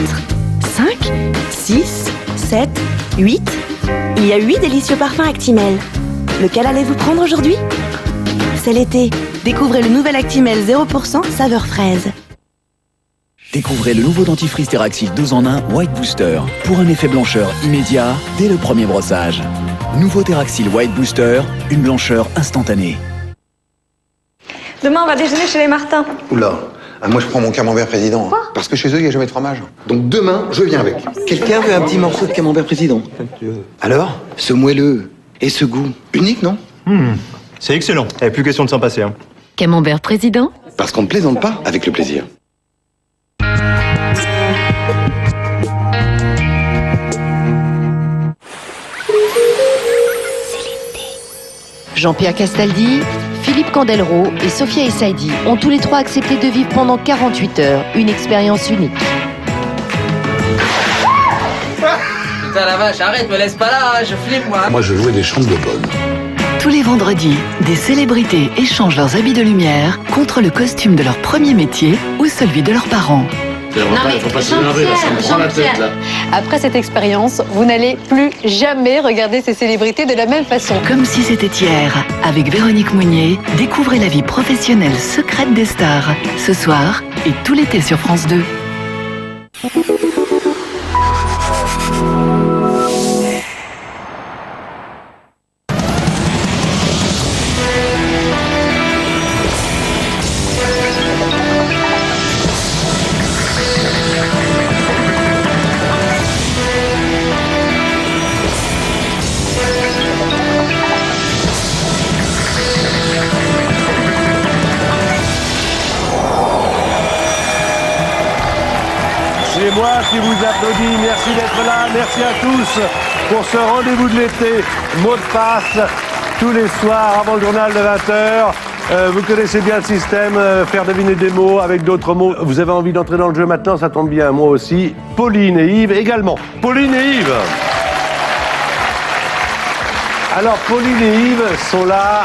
5, 6, 7, 8. Il y a 8 délicieux parfums Actimel. Lequel allez-vous prendre aujourd'hui? C'est l'été. Découvrez le nouvel Actimel 0% saveur fraise. Découvrez le nouveau dentifrice Teraxil 2 en 1 White Booster pour un effet blancheur immédiat dès le premier brossage. Nouveau Teraxil White Booster, une blancheur instantanée. Demain, on va déjeuner chez les Martins. Oula, moi je prends mon camembert président. Quoi? Parce que chez eux, il n'y a jamais de fromage. Donc demain, je viens avec. Quelqu'un veut un petit morceau de camembert président? Alors? Ce moelleux et ce goût. Unique, non? C'est excellent. Il n'y a plus question de s'en passer. Hein. Camembert président? Parce qu'on ne plaisante pas avec le plaisir. Jean-Pierre Castaldi, Philippe Candelro et Sophia Essaidi ont tous les trois accepté de vivre pendant 48 heures une expérience unique. Putain la vache, arrête, me laisse pas là, je flippe moi. Moi je jouais des chambres de bonne. Tous les vendredis, des célébrités échangent leurs habits de lumière contre le costume de leur premier métier ou celui de leurs parents. Jean-Pierre, après cette expérience, vous n'allez plus jamais regarder ces célébrités de la même façon. Comme si c'était hier, avec Véronique Mounier, découvrez la vie professionnelle secrète des stars, ce soir et tout l'été sur France 2. C'est moi qui vous applaudis. Merci d'être là. Merci à tous pour ce rendez-vous de l'été. Mot de passe tous les soirs avant le journal de 20h. Vous connaissez bien le système, faire deviner des mots avec d'autres mots. Vous avez envie d'entrer dans le jeu maintenant, ça tombe bien, moi aussi. Pauline et Yves également. Pauline et Yves. Alors, Pauline et Yves sont là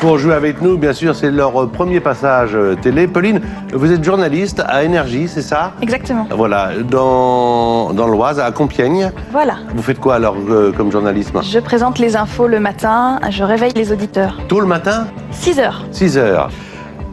pour jouer avec nous. Bien sûr, c'est leur premier passage télé. Pauline, vous êtes journaliste à Énergie, c'est ça? Exactement. Voilà, dans l'Oise, à Compiègne. Voilà. Vous faites quoi alors comme journalisme? Je présente les infos le matin, je réveille les auditeurs. Tôt le matin? 6h. 6h.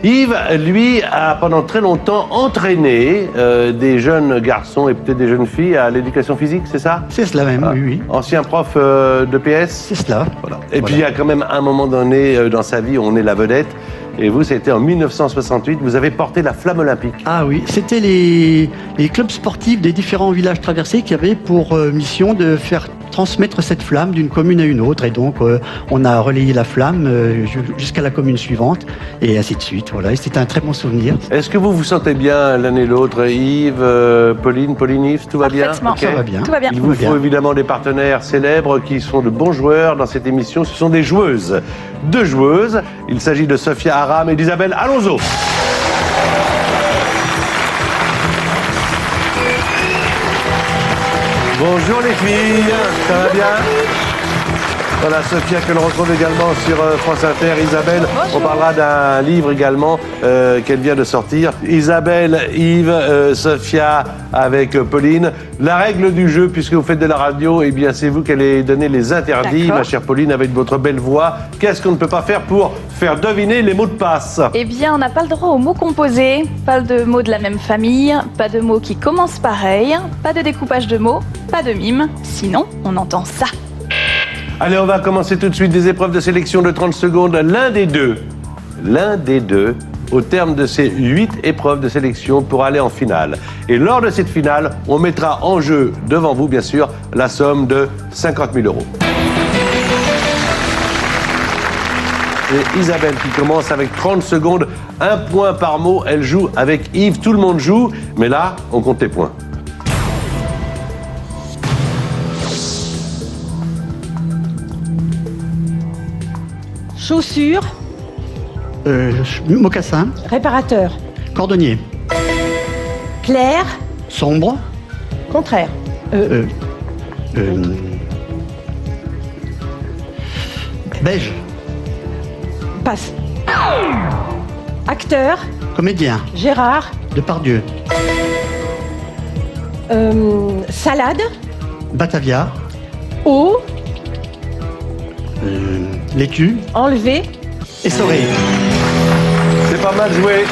Yves, lui, a pendant très longtemps entraîné des jeunes garçons et peut-être des jeunes filles à l'éducation physique, c'est ça? C'est cela même, oui. Ancien prof de PS? C'est cela. Voilà. Et puis il y a quand même un moment donné dans sa vie où on est la vedette. Et vous, c'était en 1968, vous avez porté la flamme olympique. Ah oui, c'était les clubs sportifs des différents villages traversés qui avaient pour mission de faire transmettre cette flamme d'une commune à une autre. Et donc, on a relayé la flamme jusqu'à la commune suivante, et ainsi de suite. Voilà, et c'était un très bon souvenir. Est-ce que vous vous sentez bien l'un et l'autre, Yves, Pauline, Yves, tout va bien? Parfaitement. Okay. Ça va bien. Tout va bien. Il vous faut évidemment des partenaires célèbres qui sont de bons joueurs dans cette émission. Ce sont des joueuses. Deux joueuses. Il s'agit de Sophia Aram et d'Isabelle Alonso. Bonjour les filles, ça va bien? Voilà, Sophia que l'on retrouve également sur France Inter. Isabelle, bonjour. On parlera d'un livre également qu'elle vient de sortir. Isabelle, Yves, Sophia avec Pauline. La règle du jeu, puisque vous faites de la radio, eh bien c'est vous qui allez donner les interdits, ma chère Pauline, avec votre belle voix. Qu'est-ce qu'on ne peut pas faire pour faire deviner les mots de passe? Eh bien, on n'a pas le droit aux mots composés, pas de mots de la même famille, pas de mots qui commencent pareil, pas de découpage de mots, pas de mime, sinon on entend ça. Allez, on va commencer tout de suite des épreuves de sélection de 30 secondes. L'un des deux, au terme de ces 8 épreuves de sélection pour aller en finale. Et lors de cette finale, on mettra en jeu, devant vous bien sûr, la somme de 50 000 €. C'est Isabelle qui commence avec 30 secondes, 1 point par mot. Elle joue avec Yves, tout le monde joue, mais là, on compte les points. Chaussures. Mocassin. Réparateur. Cordonnier. Clair. Sombre. Contraire. Beige. Passe. Acteur. Comédien. Gérard. Depardieu. Salade. Batavia. Eau. Laitue. Enlevé. Essoré. C'est pas mal joué.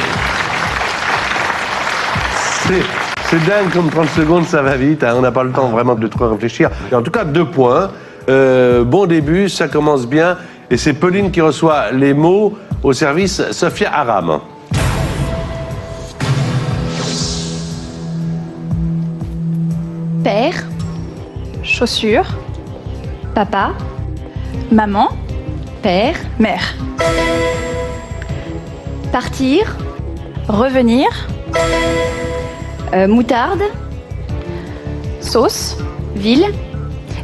C'est dingue comme 30 secondes, ça va vite. Hein. On n'a pas le temps vraiment de trop réfléchir. Et en tout cas, 2 points. Bon début, ça commence bien. Et c'est Pauline qui reçoit les mots au service Sophia Aram. Père. Chaussures. Papa. Maman. Père. Mère. Partir. Revenir. Moutarde. Sauce. Ville.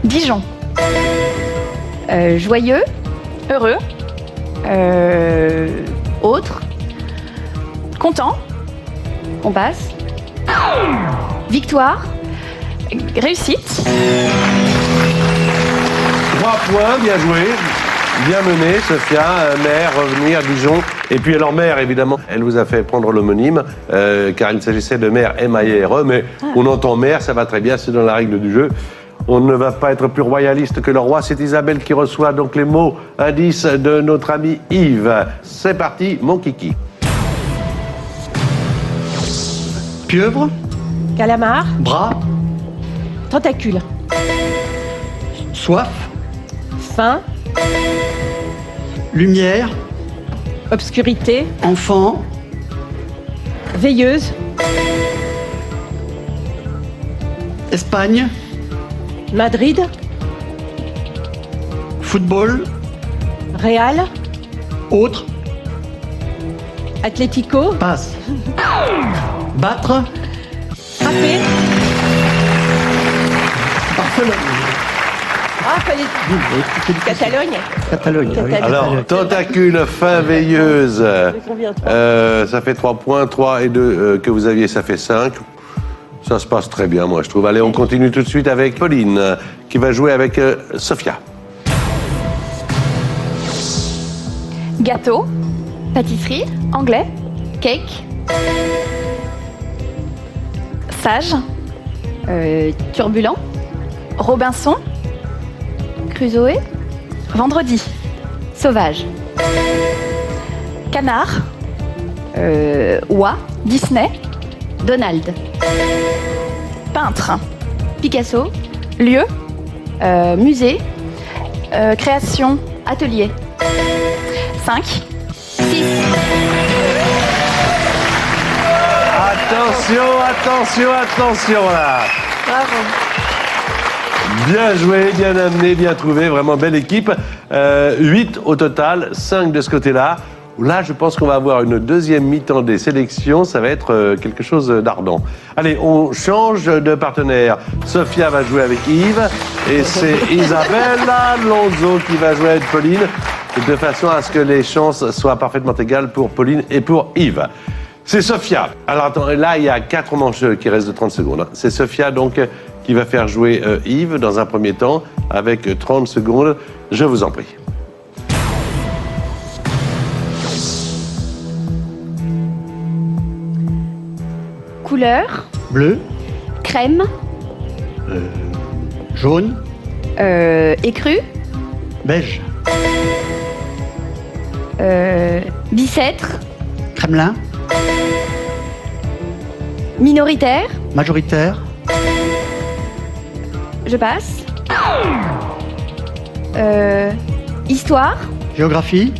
Dijon. Joyeux. Heureux. Autre. Content. On passe. Victoire. Réussite. 3 points, bien joué. Bien mené, Sophia. Mère, revenir, Dijon. Et puis alors mère, évidemment, elle vous a fait prendre l'homonyme, car il s'agissait de mère M-A-I-R-E, mais on entend mère, ça va très bien, c'est dans la règle du jeu. On ne va pas être plus royaliste que le roi. C'est Isabelle qui reçoit donc les mots indices de notre ami Yves. C'est parti, mon kiki. Pieuvre. Calamar. Bras. Tentacule. Soif. Faim. Lumière. Obscurité. Enfant. Veilleuse. Espagne. Madrid. Football. Real. Autre. Atlético. Passe. Battre. Frapper. Barcelone. Ah, fallait... Catalogne. Catalogne. Oui. Alors, tentacule, fin veilleuse. Ça fait 3 points, 3 et 2 que vous aviez, ça fait 5. Ça se passe très bien, moi, je trouve. Allez, on continue tout de suite avec Pauline, qui va jouer avec Sophia. Gâteau. Pâtisserie. Anglais. Cake. Sage. Turbulent. Robinson. Crusoe. Vendredi. Sauvage. Canard. Oie. Disney. Donald. Peintre. Picasso. Lieu. Musée. Création. Atelier. 5. 6. Attention, attention, attention là. Bravo. Bien joué, bien amené, bien trouvé, vraiment belle équipe. 8 au total, 5 de ce côté-là. Là, je pense qu'on va avoir une deuxième mi-temps des sélections. Ça va être quelque chose d'ardent. Allez, on change de partenaire. Sophia va jouer avec Yves. Et c'est Isabella Lonzo qui va jouer avec Pauline. De façon à ce que les chances soient parfaitement égales pour Pauline et pour Yves. C'est Sophia. Alors attends, là, il y a 4 manches qui restent de 30 secondes. Hein. C'est Sophia, donc, qui va faire jouer Yves dans un premier temps, avec 30 secondes. Je vous en prie. Couleur. Bleu. Crème. Jaune. Écru. Beige. Bicêtre. Kremlin. Minoritaire. Majoritaire. Je passe. Histoire. Géographie.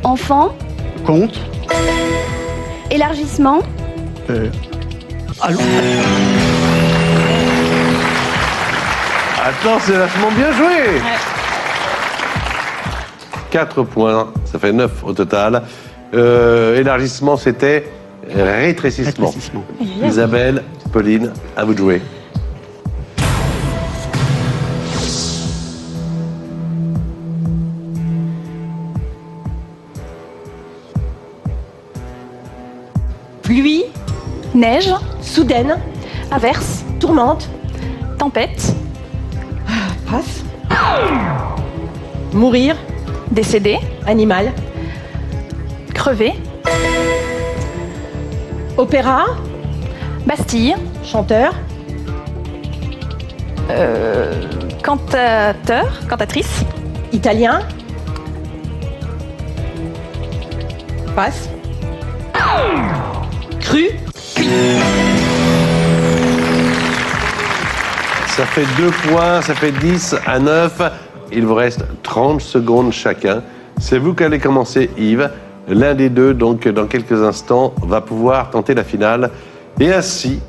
Enfant. Compte. Élargissement. Allô. Attends, c'est vachement bien joué. 4 points, ça fait 9 au total. Élargissement, c'était rétrécissement. Isabelle, Pauline, à vous de jouer. Pluie, Neige, soudaine, averse, tourmente, tempête, passe. Mourir, décédé, animal, crevé, opéra, Bastille, chanteur, cantateur, cantatrice, italien, passe. Cru, Ça fait 2 points, ça fait 10 à 9. Il vous reste 30 secondes chacun. C'est vous qui allez commencer, Yves. L'un des deux, donc dans quelques instants, va pouvoir tenter la finale et ainsi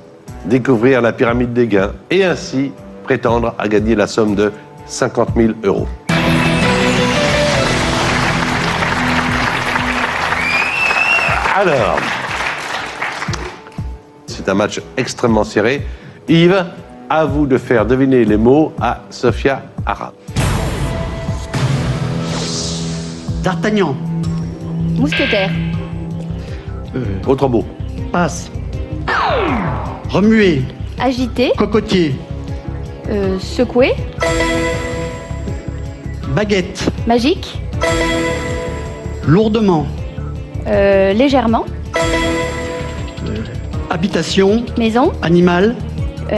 découvrir la pyramide des gains et ainsi prétendre à gagner la somme de 50 000 €. Alors, c'est un match extrêmement serré. Yves, à vous de faire deviner les mots à Sophia Aram. D'Artagnan. Mousquetaire. Autre mot. Passe. Remuer. Agité. Cocotier. Secoué. Baguette. Magique. Lourdement. Légèrement. Habitation. Maison. Animal.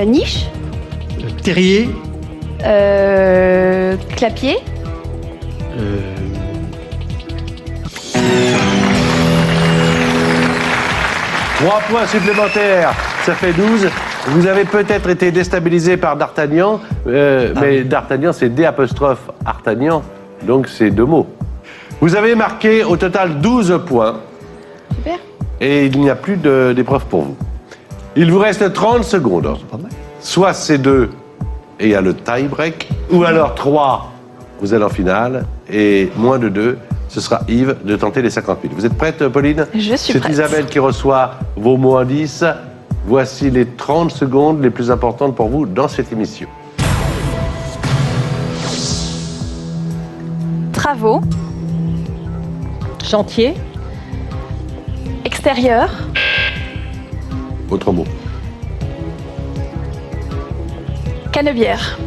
Niche. Terrier. Clapier. 3 points supplémentaires, ça fait 12. Vous avez peut-être été déstabilisé par D'Artagnan, mais D'Artagnan, c'est D''Artagnan, donc c'est 2 mots. Vous avez marqué au total 12 points. Super. Et il n'y a plus d'épreuve pour vous. Il vous reste 30 secondes. Soit c'est 2 et il y a le tie-break, ou alors 3, vous allez en finale, et moins de 2, ce sera Yves de tenter les 50 000. Vous êtes prête, Pauline? Je suis prête. C'est Isabelle qui reçoit vos mots indices. Voici les 30 secondes les plus importantes pour vous dans cette émission. travaux, chantier, extérieur, Autre mot. canebière,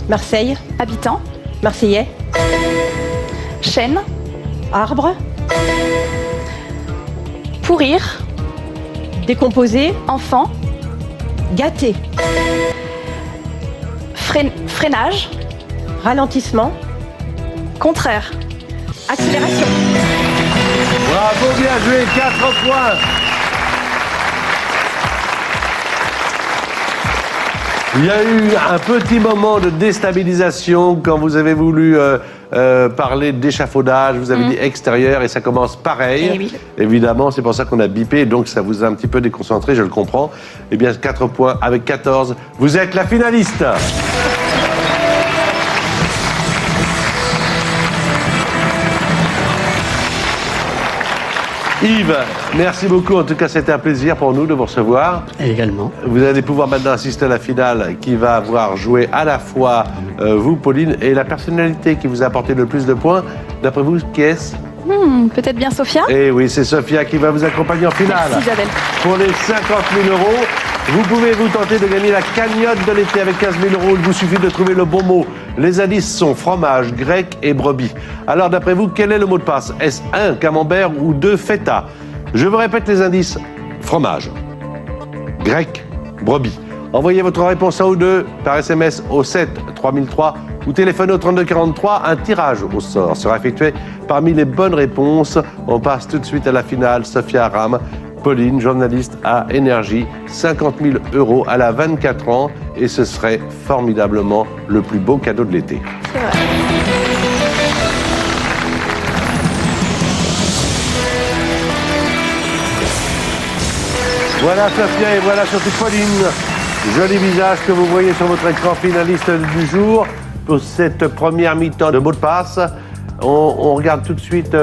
Marseille, habitant, Marseillais, chêne, arbre, pourrir, décomposé, enfant, gâté, freinage, ralentissement, contraire, accélération. Bravo, bien joué, 4 points. Il y a eu un petit moment de déstabilisation quand vous avez voulu parler d'échafaudage, vous avez dit extérieur et ça commence pareil. Eh oui. Évidemment, c'est pour ça qu'on a bipé, donc ça vous a un petit peu déconcentré, je le comprends. Eh bien, 4 points avec 14, vous êtes la finaliste. Yves, merci beaucoup. En tout cas, c'était un plaisir pour nous de vous recevoir. Et également. Vous allez pouvoir maintenant assister à la finale qui va avoir joué à la fois vous, Pauline, et la personnalité qui vous a apporté le plus de points. D'après vous, qui est-ce ? Peut-être bien Sophia. Eh oui, c'est Sophia qui va vous accompagner en finale. Merci Isabelle. Pour les 50 000 €, vous pouvez vous tenter de gagner la cagnotte de l'été avec 15 000 €. Il vous suffit de trouver le bon mot. Les indices sont fromage, grec et brebis. Alors, d'après vous, quel est le mot de passe ? Est-ce 1, camembert ou 2, feta ? Je vous répète les indices. Fromage, grec, brebis. Envoyez votre réponse à ou deux par SMS au 7 3003 ou téléphonez au 32 43. Un tirage au sort sera effectué parmi les bonnes réponses. On passe tout de suite à la finale. Sophia Aram, Pauline, journaliste à Énergie, 50 000 € à la 24 ans. Et ce serait formidablement le plus beau cadeau de l'été. C'est vrai. Voilà Sophia et voilà surtout Pauline. Joli visage que vous voyez sur votre écran, finaliste du jour pour cette première mi-temps de mot de passe. On regarde tout de suite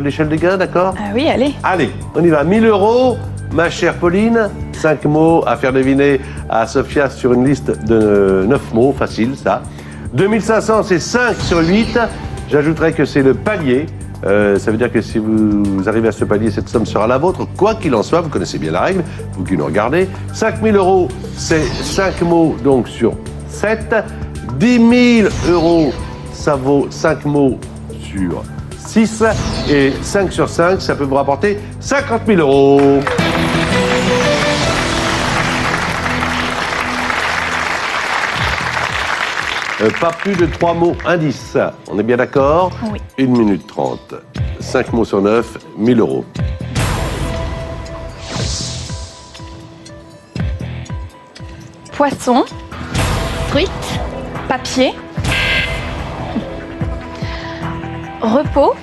l'échelle des gains, d'accord? Ah oui, allez. Allez, on y va. 1000 €, ma chère Pauline. 5 mots à faire deviner à Sophia sur une liste de 9 mots. Facile, ça. 2500, c'est 5 sur 8. J'ajouterais que c'est le palier. Ça veut dire que si vous arrivez à ce palier, cette somme sera la vôtre. Quoi qu'il en soit, vous connaissez bien la règle, vous qui nous regardez. 5000 €, c'est 5 mots donc sur 7. 10 000 €, ça vaut 5 mots sur 6. Et 5 sur 5, ça peut vous rapporter 50 000 €. Pas plus de 3 mots indices. On est bien d'accord? Oui. 1 minute 30. 5 mots sur 9, 1000 €. Poisson. Truite. Papier. Repos.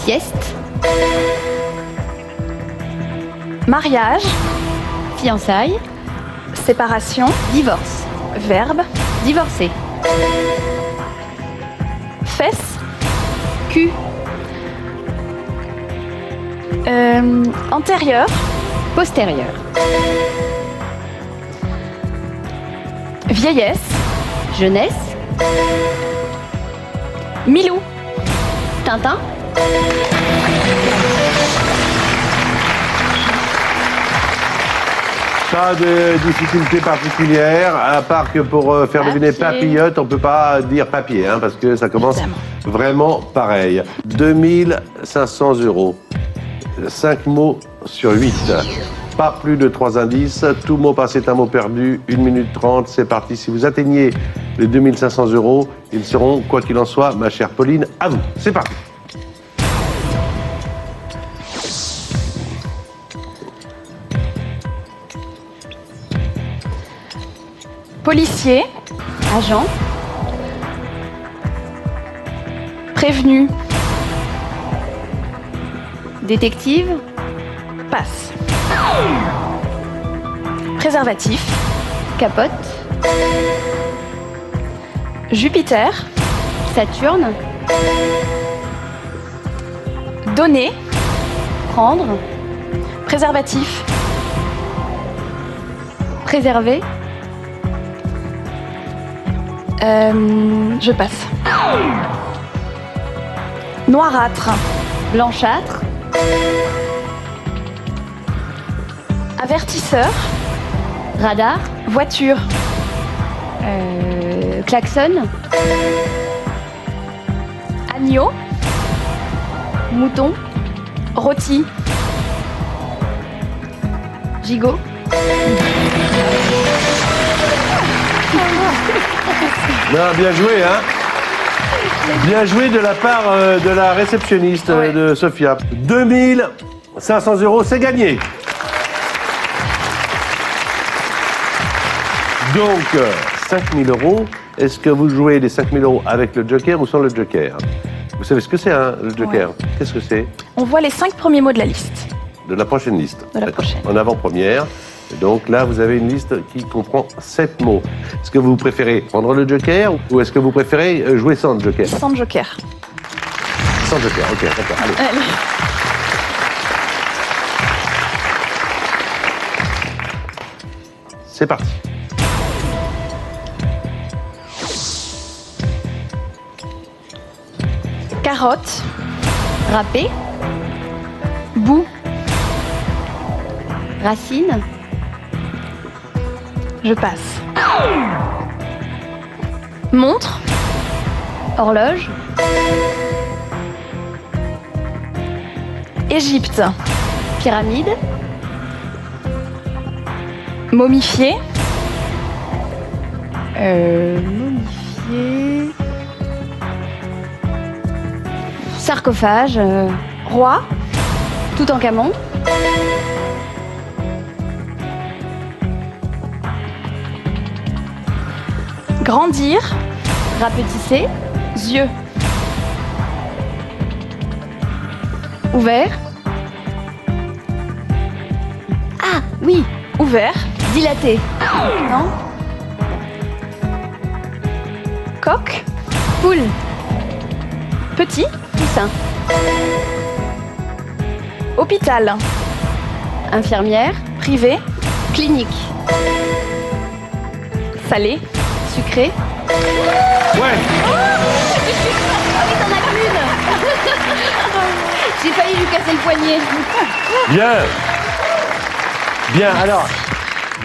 Sieste. Mariage. Fiançailles. Séparation. Divorce. Verbe. Divorcer. Fesses. Cul. Antérieur. Postérieur. Vieillesse. Jeunesse. Milou. Tintin. Pas de difficulté particulière, à part que pour faire deviner papillote, on peut pas dire papier, hein, parce que ça commence vraiment pareil. 2500 €. 5 mots sur 8. Pas plus de 3 indices. Tout mot passé est un mot perdu. 1 minute 30, c'est parti. Si vous atteignez les 2500 €, ils seront, quoi qu'il en soit, ma chère Pauline, à vous. C'est parti. Policier. Agent. Prévenu. Détective. Passe. Préservatif. Capote. Jupiter. Saturne. Donner. Prendre. Préservatif. Préserver. Je passe. Noirâtre. Blanchâtre. Avertisseur. Radar. Voiture. Klaxon. Agneau. Mouton. Rôti. Gigot. Non, bien joué, hein? Bien joué de la part de la réceptionniste de Sophia. 2500 €, c'est gagné. Donc, 5000 €. Est-ce que vous jouez les 5000 € avec le joker ou sans le joker? Vous savez ce que c'est, hein, le joker? Ouais. Qu'est-ce que c'est? On voit les 5 premiers mots de la liste. De la prochaine liste. De la prochaine. En avant-première. Et donc là, vous avez une liste qui comprend 7 mots. Est-ce que vous préférez prendre le joker ou est-ce que vous préférez jouer sans le joker? Sans joker. Sans joker, ok, d'accord. Allez. Allez. C'est parti. Carotte. Râpé. Bout. Racine. Je passe. Montre. Horloge. Égypte. Pyramide. Momifié. Momifié. Sarcophage. Roi. Toutankhamon. Grandir. Rapetisser. Yeux. Ouvert. Ah, oui. Ouvert. Dilaté. Non. Coq. Poule. Petit. Toussaint. Hôpital. Infirmière. Privé. Clinique. Salé. Sucré. Ouais. Ah oui, t'en as qu'une. J'ai failli lui casser le poignet. Bien. Bien, alors,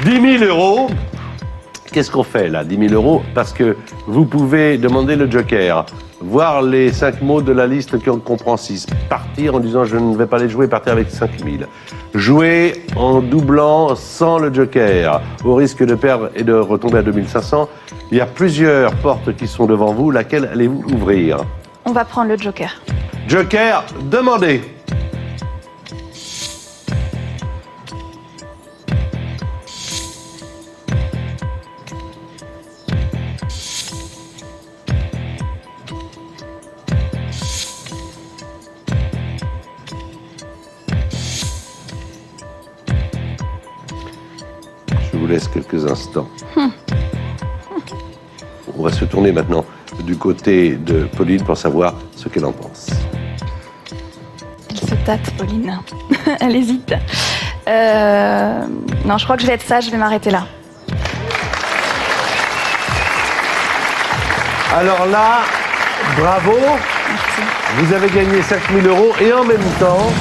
10 000 euros. Qu'est-ce qu'on fait là, 10 000 euros? Parce que vous pouvez demander le joker, voir les 5 mots de la liste qui en comprend 6, partir en disant je ne vais pas les jouer, partir avec 5 000. Jouer en doublant sans le joker, au risque de perdre et de retomber à 2500. Il y a plusieurs portes qui sont devant vous, laquelle allez-vous ouvrir? On va prendre le joker. Joker, demandez. Je vous laisse quelques instants. On va se tourner maintenant du côté de Pauline pour savoir ce qu'elle en pense. Elle se tâte, Pauline. Elle hésite. Non, je crois que je vais être sage, je vais m'arrêter là. Alors là, bravo. Merci. Vous avez gagné 5 000 euros et en même temps...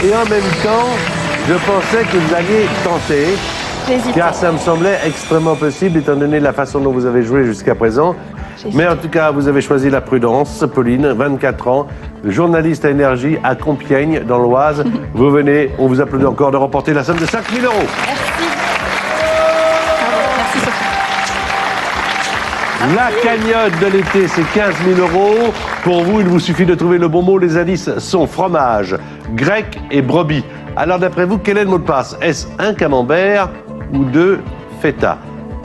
Et en même temps, je pensais que vous alliez tenter, car ça me semblait extrêmement possible, étant donné la façon dont vous avez joué jusqu'à présent. Mais en tout cas, vous avez choisi la prudence. Pauline, 24 ans, journaliste à Énergie à Compiègne, dans l'Oise. Vous venez, on vous applaudit encore de remporter la somme de 5 000 euros. Merci Sophie. La cagnotte de l'été, c'est 15 000 euros. Pour vous, il vous suffit de trouver le bon mot. Les indices sont fromage, grec et brebis. Alors d'après vous, quel est le mot de passe? Est-ce un camembert ou 2 feta?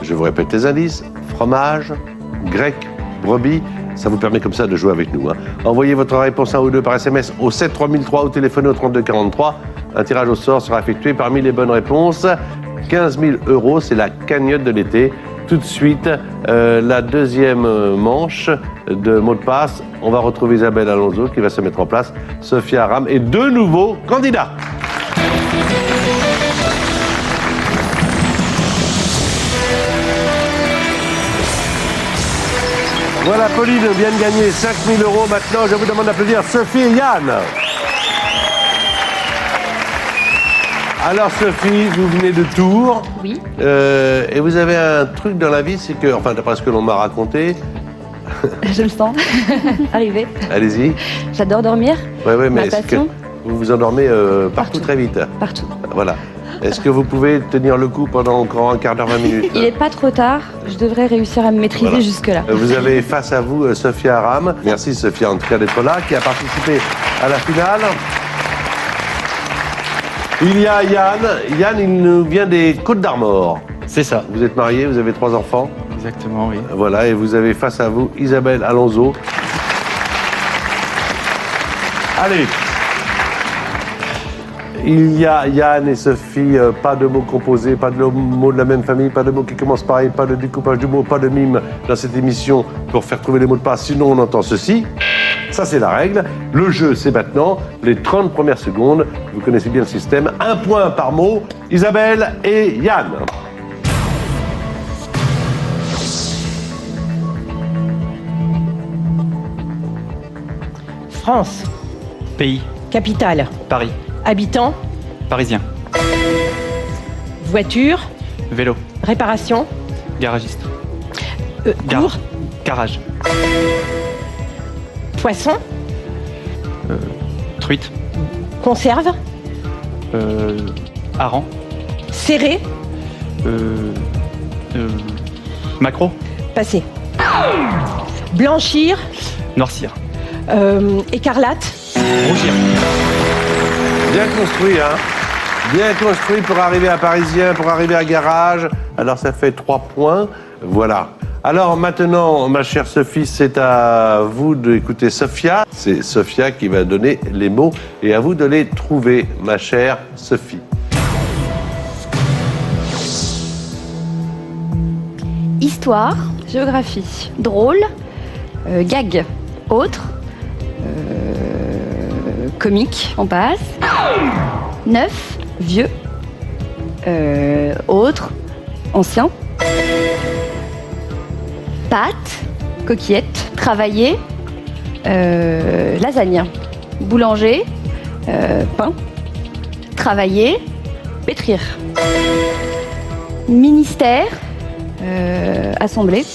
Je vous répète les indices. Fromage, grec, brebis. Ça vous permet comme ça de jouer avec nous. Envoyez votre réponse 1 ou 2 par SMS au 7 3003 ou téléphonez au 32 43. Un tirage au sort sera effectué parmi les bonnes réponses. 15 000 euros, c'est la cagnotte de l'été. Tout de suite, la deuxième manche de mots de passe. On va retrouver Isabelle Alonso qui va se mettre en place. Sophia Aram et 2 nouveaux candidats. Voilà, Pauline vient de gagner 5 000 euros. Maintenant, je vous demande d'applaudir Sophie et Yann. Alors Sophie, vous venez de Tours. Oui. Et vous avez un truc dans la vie, c'est que, enfin d'après ce que l'on m'a raconté... Je le sens arriver. Allez-y. J'adore dormir. Oui, mais Ma est-ce que passion. vous vous endormez partout très vite? Partout. Voilà. Est-ce que vous pouvez tenir le coup pendant encore un quart d'heure, 20 minutes? Il n'est pas trop tard. Je devrais réussir à me maîtriser Voilà. jusque-là. Vous avez face à vous Sophia Aram. Merci Sophia en tout cas d'être là, qui a participé à la finale. Il y a Yann. Yann, il nous vient des Côtes-d'Armor. C'est ça. Vous êtes marié, vous avez 3 enfants. Exactement, oui. Voilà, et vous avez face à vous Isabelle Alonso. Allez. Il y a Yann et Sophie, pas de mots composés, pas de mots de la même famille, pas de mots qui commencent pareil, pas de découpage du mot, pas de mime dans cette émission pour faire trouver les mots de passe, sinon on entend ceci. Ça, c'est la règle. Le jeu, c'est maintenant les 30 premières secondes. Vous connaissez bien le système. 1 point par mot. Isabelle et Yann. France. Pays. Capitale. Paris. Habitant. Parisien. Voiture. Vélo. Réparation. Garagiste. Cours. Garage. Poisson. Truite. Conserve. Hareng. Serré. Macro. Passé. Blanchir. Noircir. Écarlate. Rougir. Bien construit, hein? Bien construit pour arriver à Parisien, pour arriver à Garage. Alors ça fait 3 points. Voilà. Alors maintenant, ma chère Sophie, c'est à vous d'écouter Sophia. C'est Sophia qui va donner les mots et à vous de les trouver, ma chère Sophie. Histoire, géographie, drôle, gag, autre, comique, on passe. Neuf, vieux, autre, ancien. Pâte, coquillette, travailler, lasagne. Boulanger, pain, travailler, pétrir. Ministère, assemblée.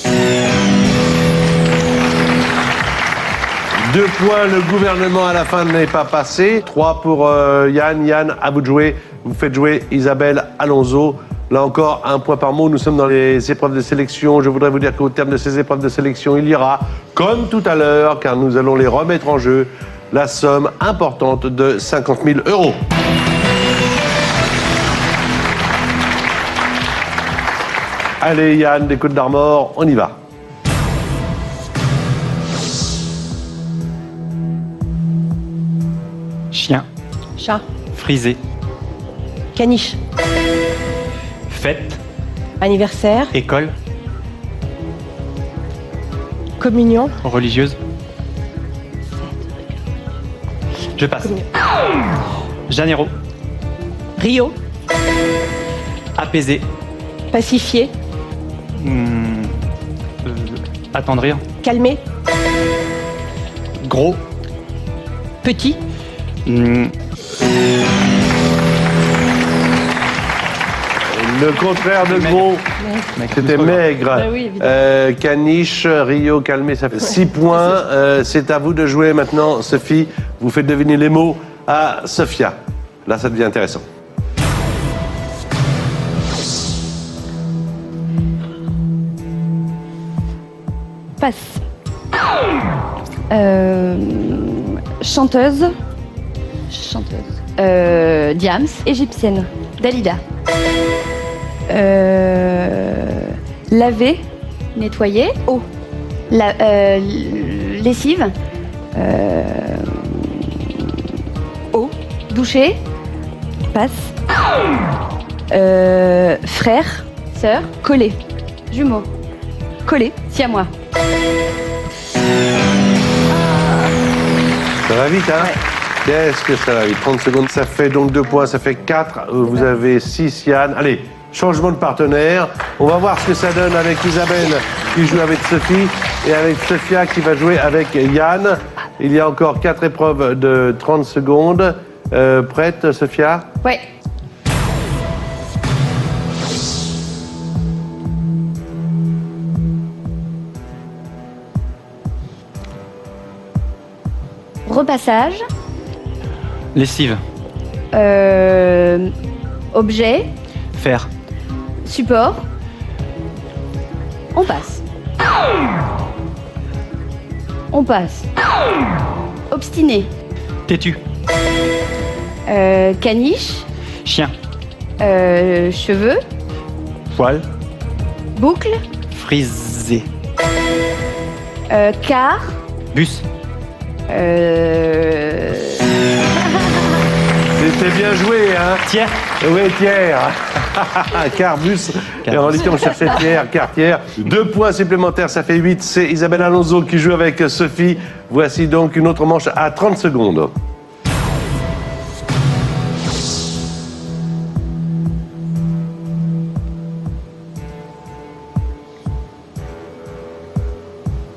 2 points, le gouvernement à la fin n'est pas passé. 3 pour Yann. Yann, à vous de jouer. Vous faites jouer Isabelle Alonso. Là encore, 1 point par mot. Nous sommes dans les épreuves de sélection. Je voudrais vous dire qu'au terme de ces épreuves de sélection, il y aura, comme tout à l'heure, car nous allons les remettre en jeu, la somme importante de 50 000 €. Allez Yann, des Côtes d'Armor, on y va. Chien. Chat. Frisé. Caniche. Fête. Anniversaire. École. Communion. Religieuse. Je passe. Janeiro. Rio. Apaisé. Pacifié. Attendrir. Calmer. Gros. Petit. Le contraire de gros, c'était maigre. Bah oui, évidemment. Caniche, Rio, calmé, ça fait 6 points. C'est à vous de jouer maintenant, Sophie. Vous faites deviner les mots à Sophia. Là, ça devient intéressant. Passe. Chanteuse. Diams. Égyptienne. Dalida. Laver. Nettoyer. Eau. Lessive. Eau. Doucher. Passe. Frère. Sœur. Coller. Jumeau. Coller. Siamois. Ça va vite, hein? Qu'est-ce que ça va vite? 30 secondes, ça fait donc 2 points, ça fait 4. Vous avez 6, Yann. Allez, changement de partenaire. On va voir ce que ça donne avec Isabelle qui joue avec Sophie et avec Sophia qui va jouer avec Yann. Il y a encore 4 épreuves de 30 secondes. Prête, Sophia? Ouais. Repassage. Lessive. Objet. Faire. Support. On passe. On passe. Obstiné. Têtu. Caniche. Chien. Cheveux. Poil. Boucle. Frisé. Car. Bus. C'était bien joué, hein? Tiers. Oui, tiers. Carbus. Et en lycée, on cherchait tiers, quartière. 2 points supplémentaires, ça fait 8. C'est Isabelle Alonso qui joue avec Sophie. Voici donc une autre manche à 30 secondes.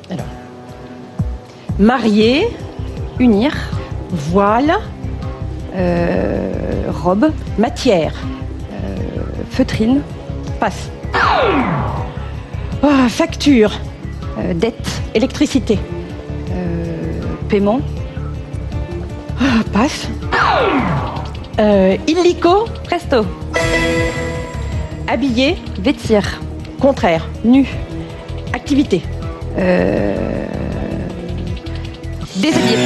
Alors. Marié. Unir. Voile. Robe. Matière. Feutrine. Passe. Facture. Dette. Électricité. Paiement. Passe. Illico. Presto. Habillé. Vêtir. Contraire. Nu. Activité. Déshabillé.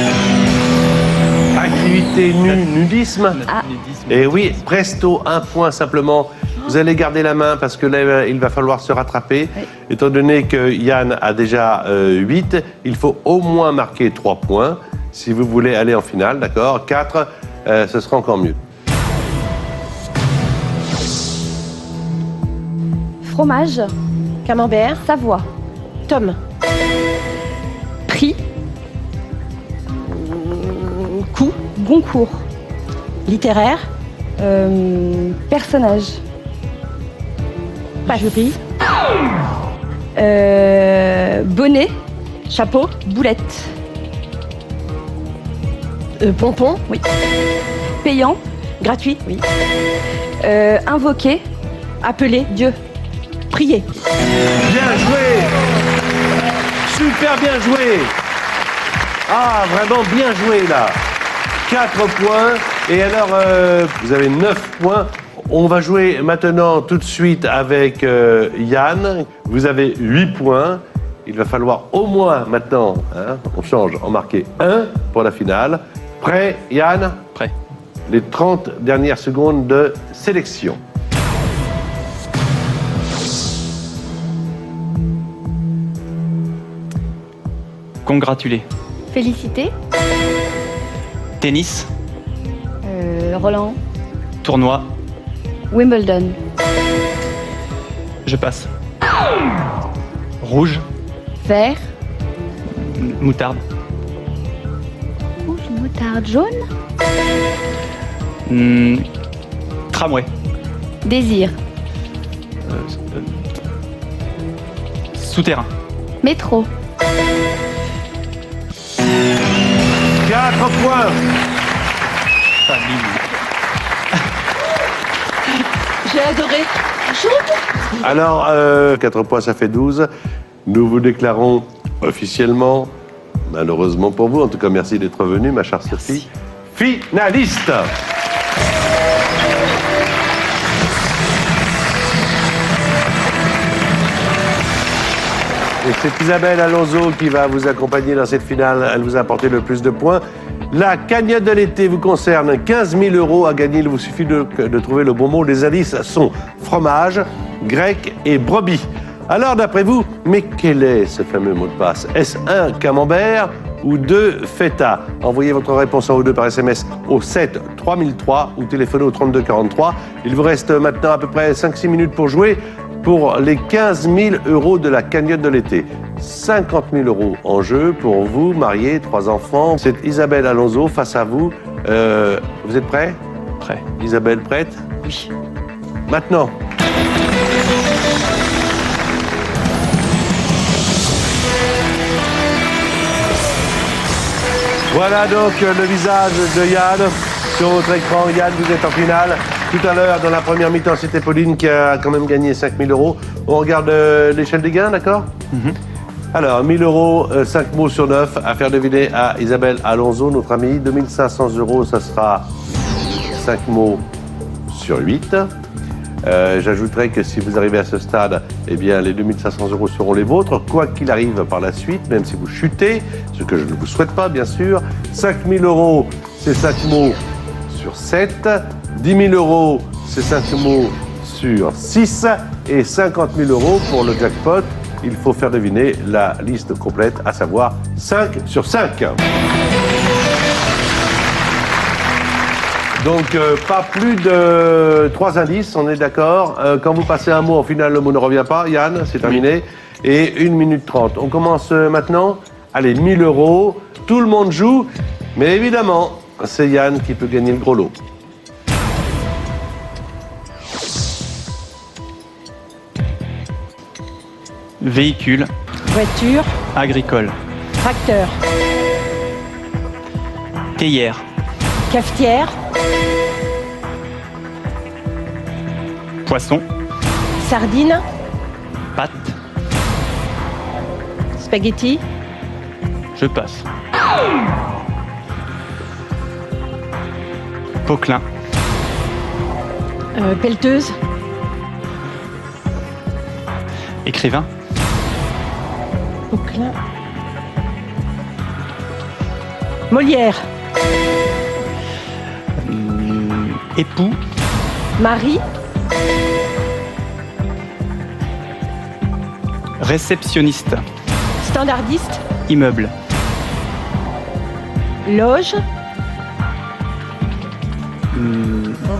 Activité nudisme. Ah. Et oui, presto, 1 point simplement. Vous allez garder la main parce que là, il va falloir se rattraper. Oui. Étant donné que Yann a déjà 8, il faut au moins marquer 3 points si vous voulez aller en finale, d'accord? 4, ce sera encore mieux. Fromage. Camembert. Savoie. Tom. Prix. Coup. Goncourt. Littéraire. Personnage. Jury. Bonnet. Chapeau. Boulette. Pompon. Oui. Payant. Gratuit. Oui. Invoquer. Appeler. Dieu. Prier. Bien joué. Super bien joué. Ah, vraiment bien joué là. 4 points. Et alors, vous avez 9 points. On va jouer maintenant tout de suite avec Yann. Vous avez 8 points. Il va falloir au moins maintenant, on change, en marquer 1 pour la finale. Prêt, Yann? Prêt. Les 30 dernières secondes de sélection. Congratuler. Féliciter. Tennis. Roland. Tournoi. Wimbledon. Je passe. Rouge. Vert. Moutarde. Rouge, moutarde, jaune. Tramway. Désir. Souterrain. Métro. 4 points. J'ai adoré. Alors, 4 points, ça fait 12. Nous vous déclarons officiellement, malheureusement pour vous, en tout cas merci d'être venu, ma chère Sophie, finaliste. Et c'est Isabelle Alonso qui va vous accompagner dans cette finale. Elle vous a apporté le plus de points. La cagnotte de l'été vous concerne, 15 000 € à gagner. Il vous suffit de trouver le bon mot. Les indices sont fromage, grec et brebis. Alors, d'après vous, mais quel est ce fameux mot de passe? Est-ce 1 camembert ou 2 feta? Envoyez votre réponse en ou deux par SMS au 7 3003 ou téléphonez au 32 43. Il vous reste maintenant à peu près 5-6 minutes pour jouer pour les 15 000 € de la cagnotte de l'été. 50 000 € en jeu pour vous, mariés, 3 enfants. C'est Isabelle Alonso face à vous. Vous êtes prêts? Prêt. Isabelle, prête? Oui. Maintenant. Voilà donc le visage de Yann sur votre écran. Yann, vous êtes en finale. Tout à l'heure, dans la première mi-temps, c'était Pauline qui a quand même gagné 5 000 €. On regarde l'échelle des gains, d'accord? Alors, 1 000 €, 5 mots sur 9 à faire deviner à Isabelle Alonso, notre amie. 2 500 €, ça sera 5 mots sur 8. J'ajouterai que si vous arrivez à ce stade, eh bien, les 2 500 € seront les vôtres, quoi qu'il arrive par la suite, même si vous chutez, ce que je ne vous souhaite pas, bien sûr. 5 000 €, c'est 5 mots sur 7. 10 000 €, c'est 5 mots sur 6. Et 50 000 € pour le jackpot. Il faut faire deviner la liste complète, à savoir 5 sur 5. Donc, pas plus de 3 indices, on est d'accord. Quand vous passez un mot, en final, le mot ne revient pas. Yann, c'est terminé. Et 1 minute 30. On commence maintenant. Allez, 1 000 €. Tout le monde joue. Mais évidemment, c'est Yann qui peut gagner le gros lot. Véhicule. Voiture. Agricole. Tracteur. Théière. Cafetière. Poisson. Sardine. Pâte. Spaghetti. Je passe. Poquelin. Pelleteuse. Écrivain. Poquelin. Molière. Époux. Mari. Réceptionniste. Standardiste. Immeuble. Loge.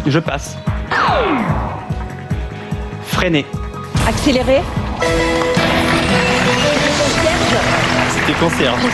Je passe. Freiner. Accéléré. C'était concierge.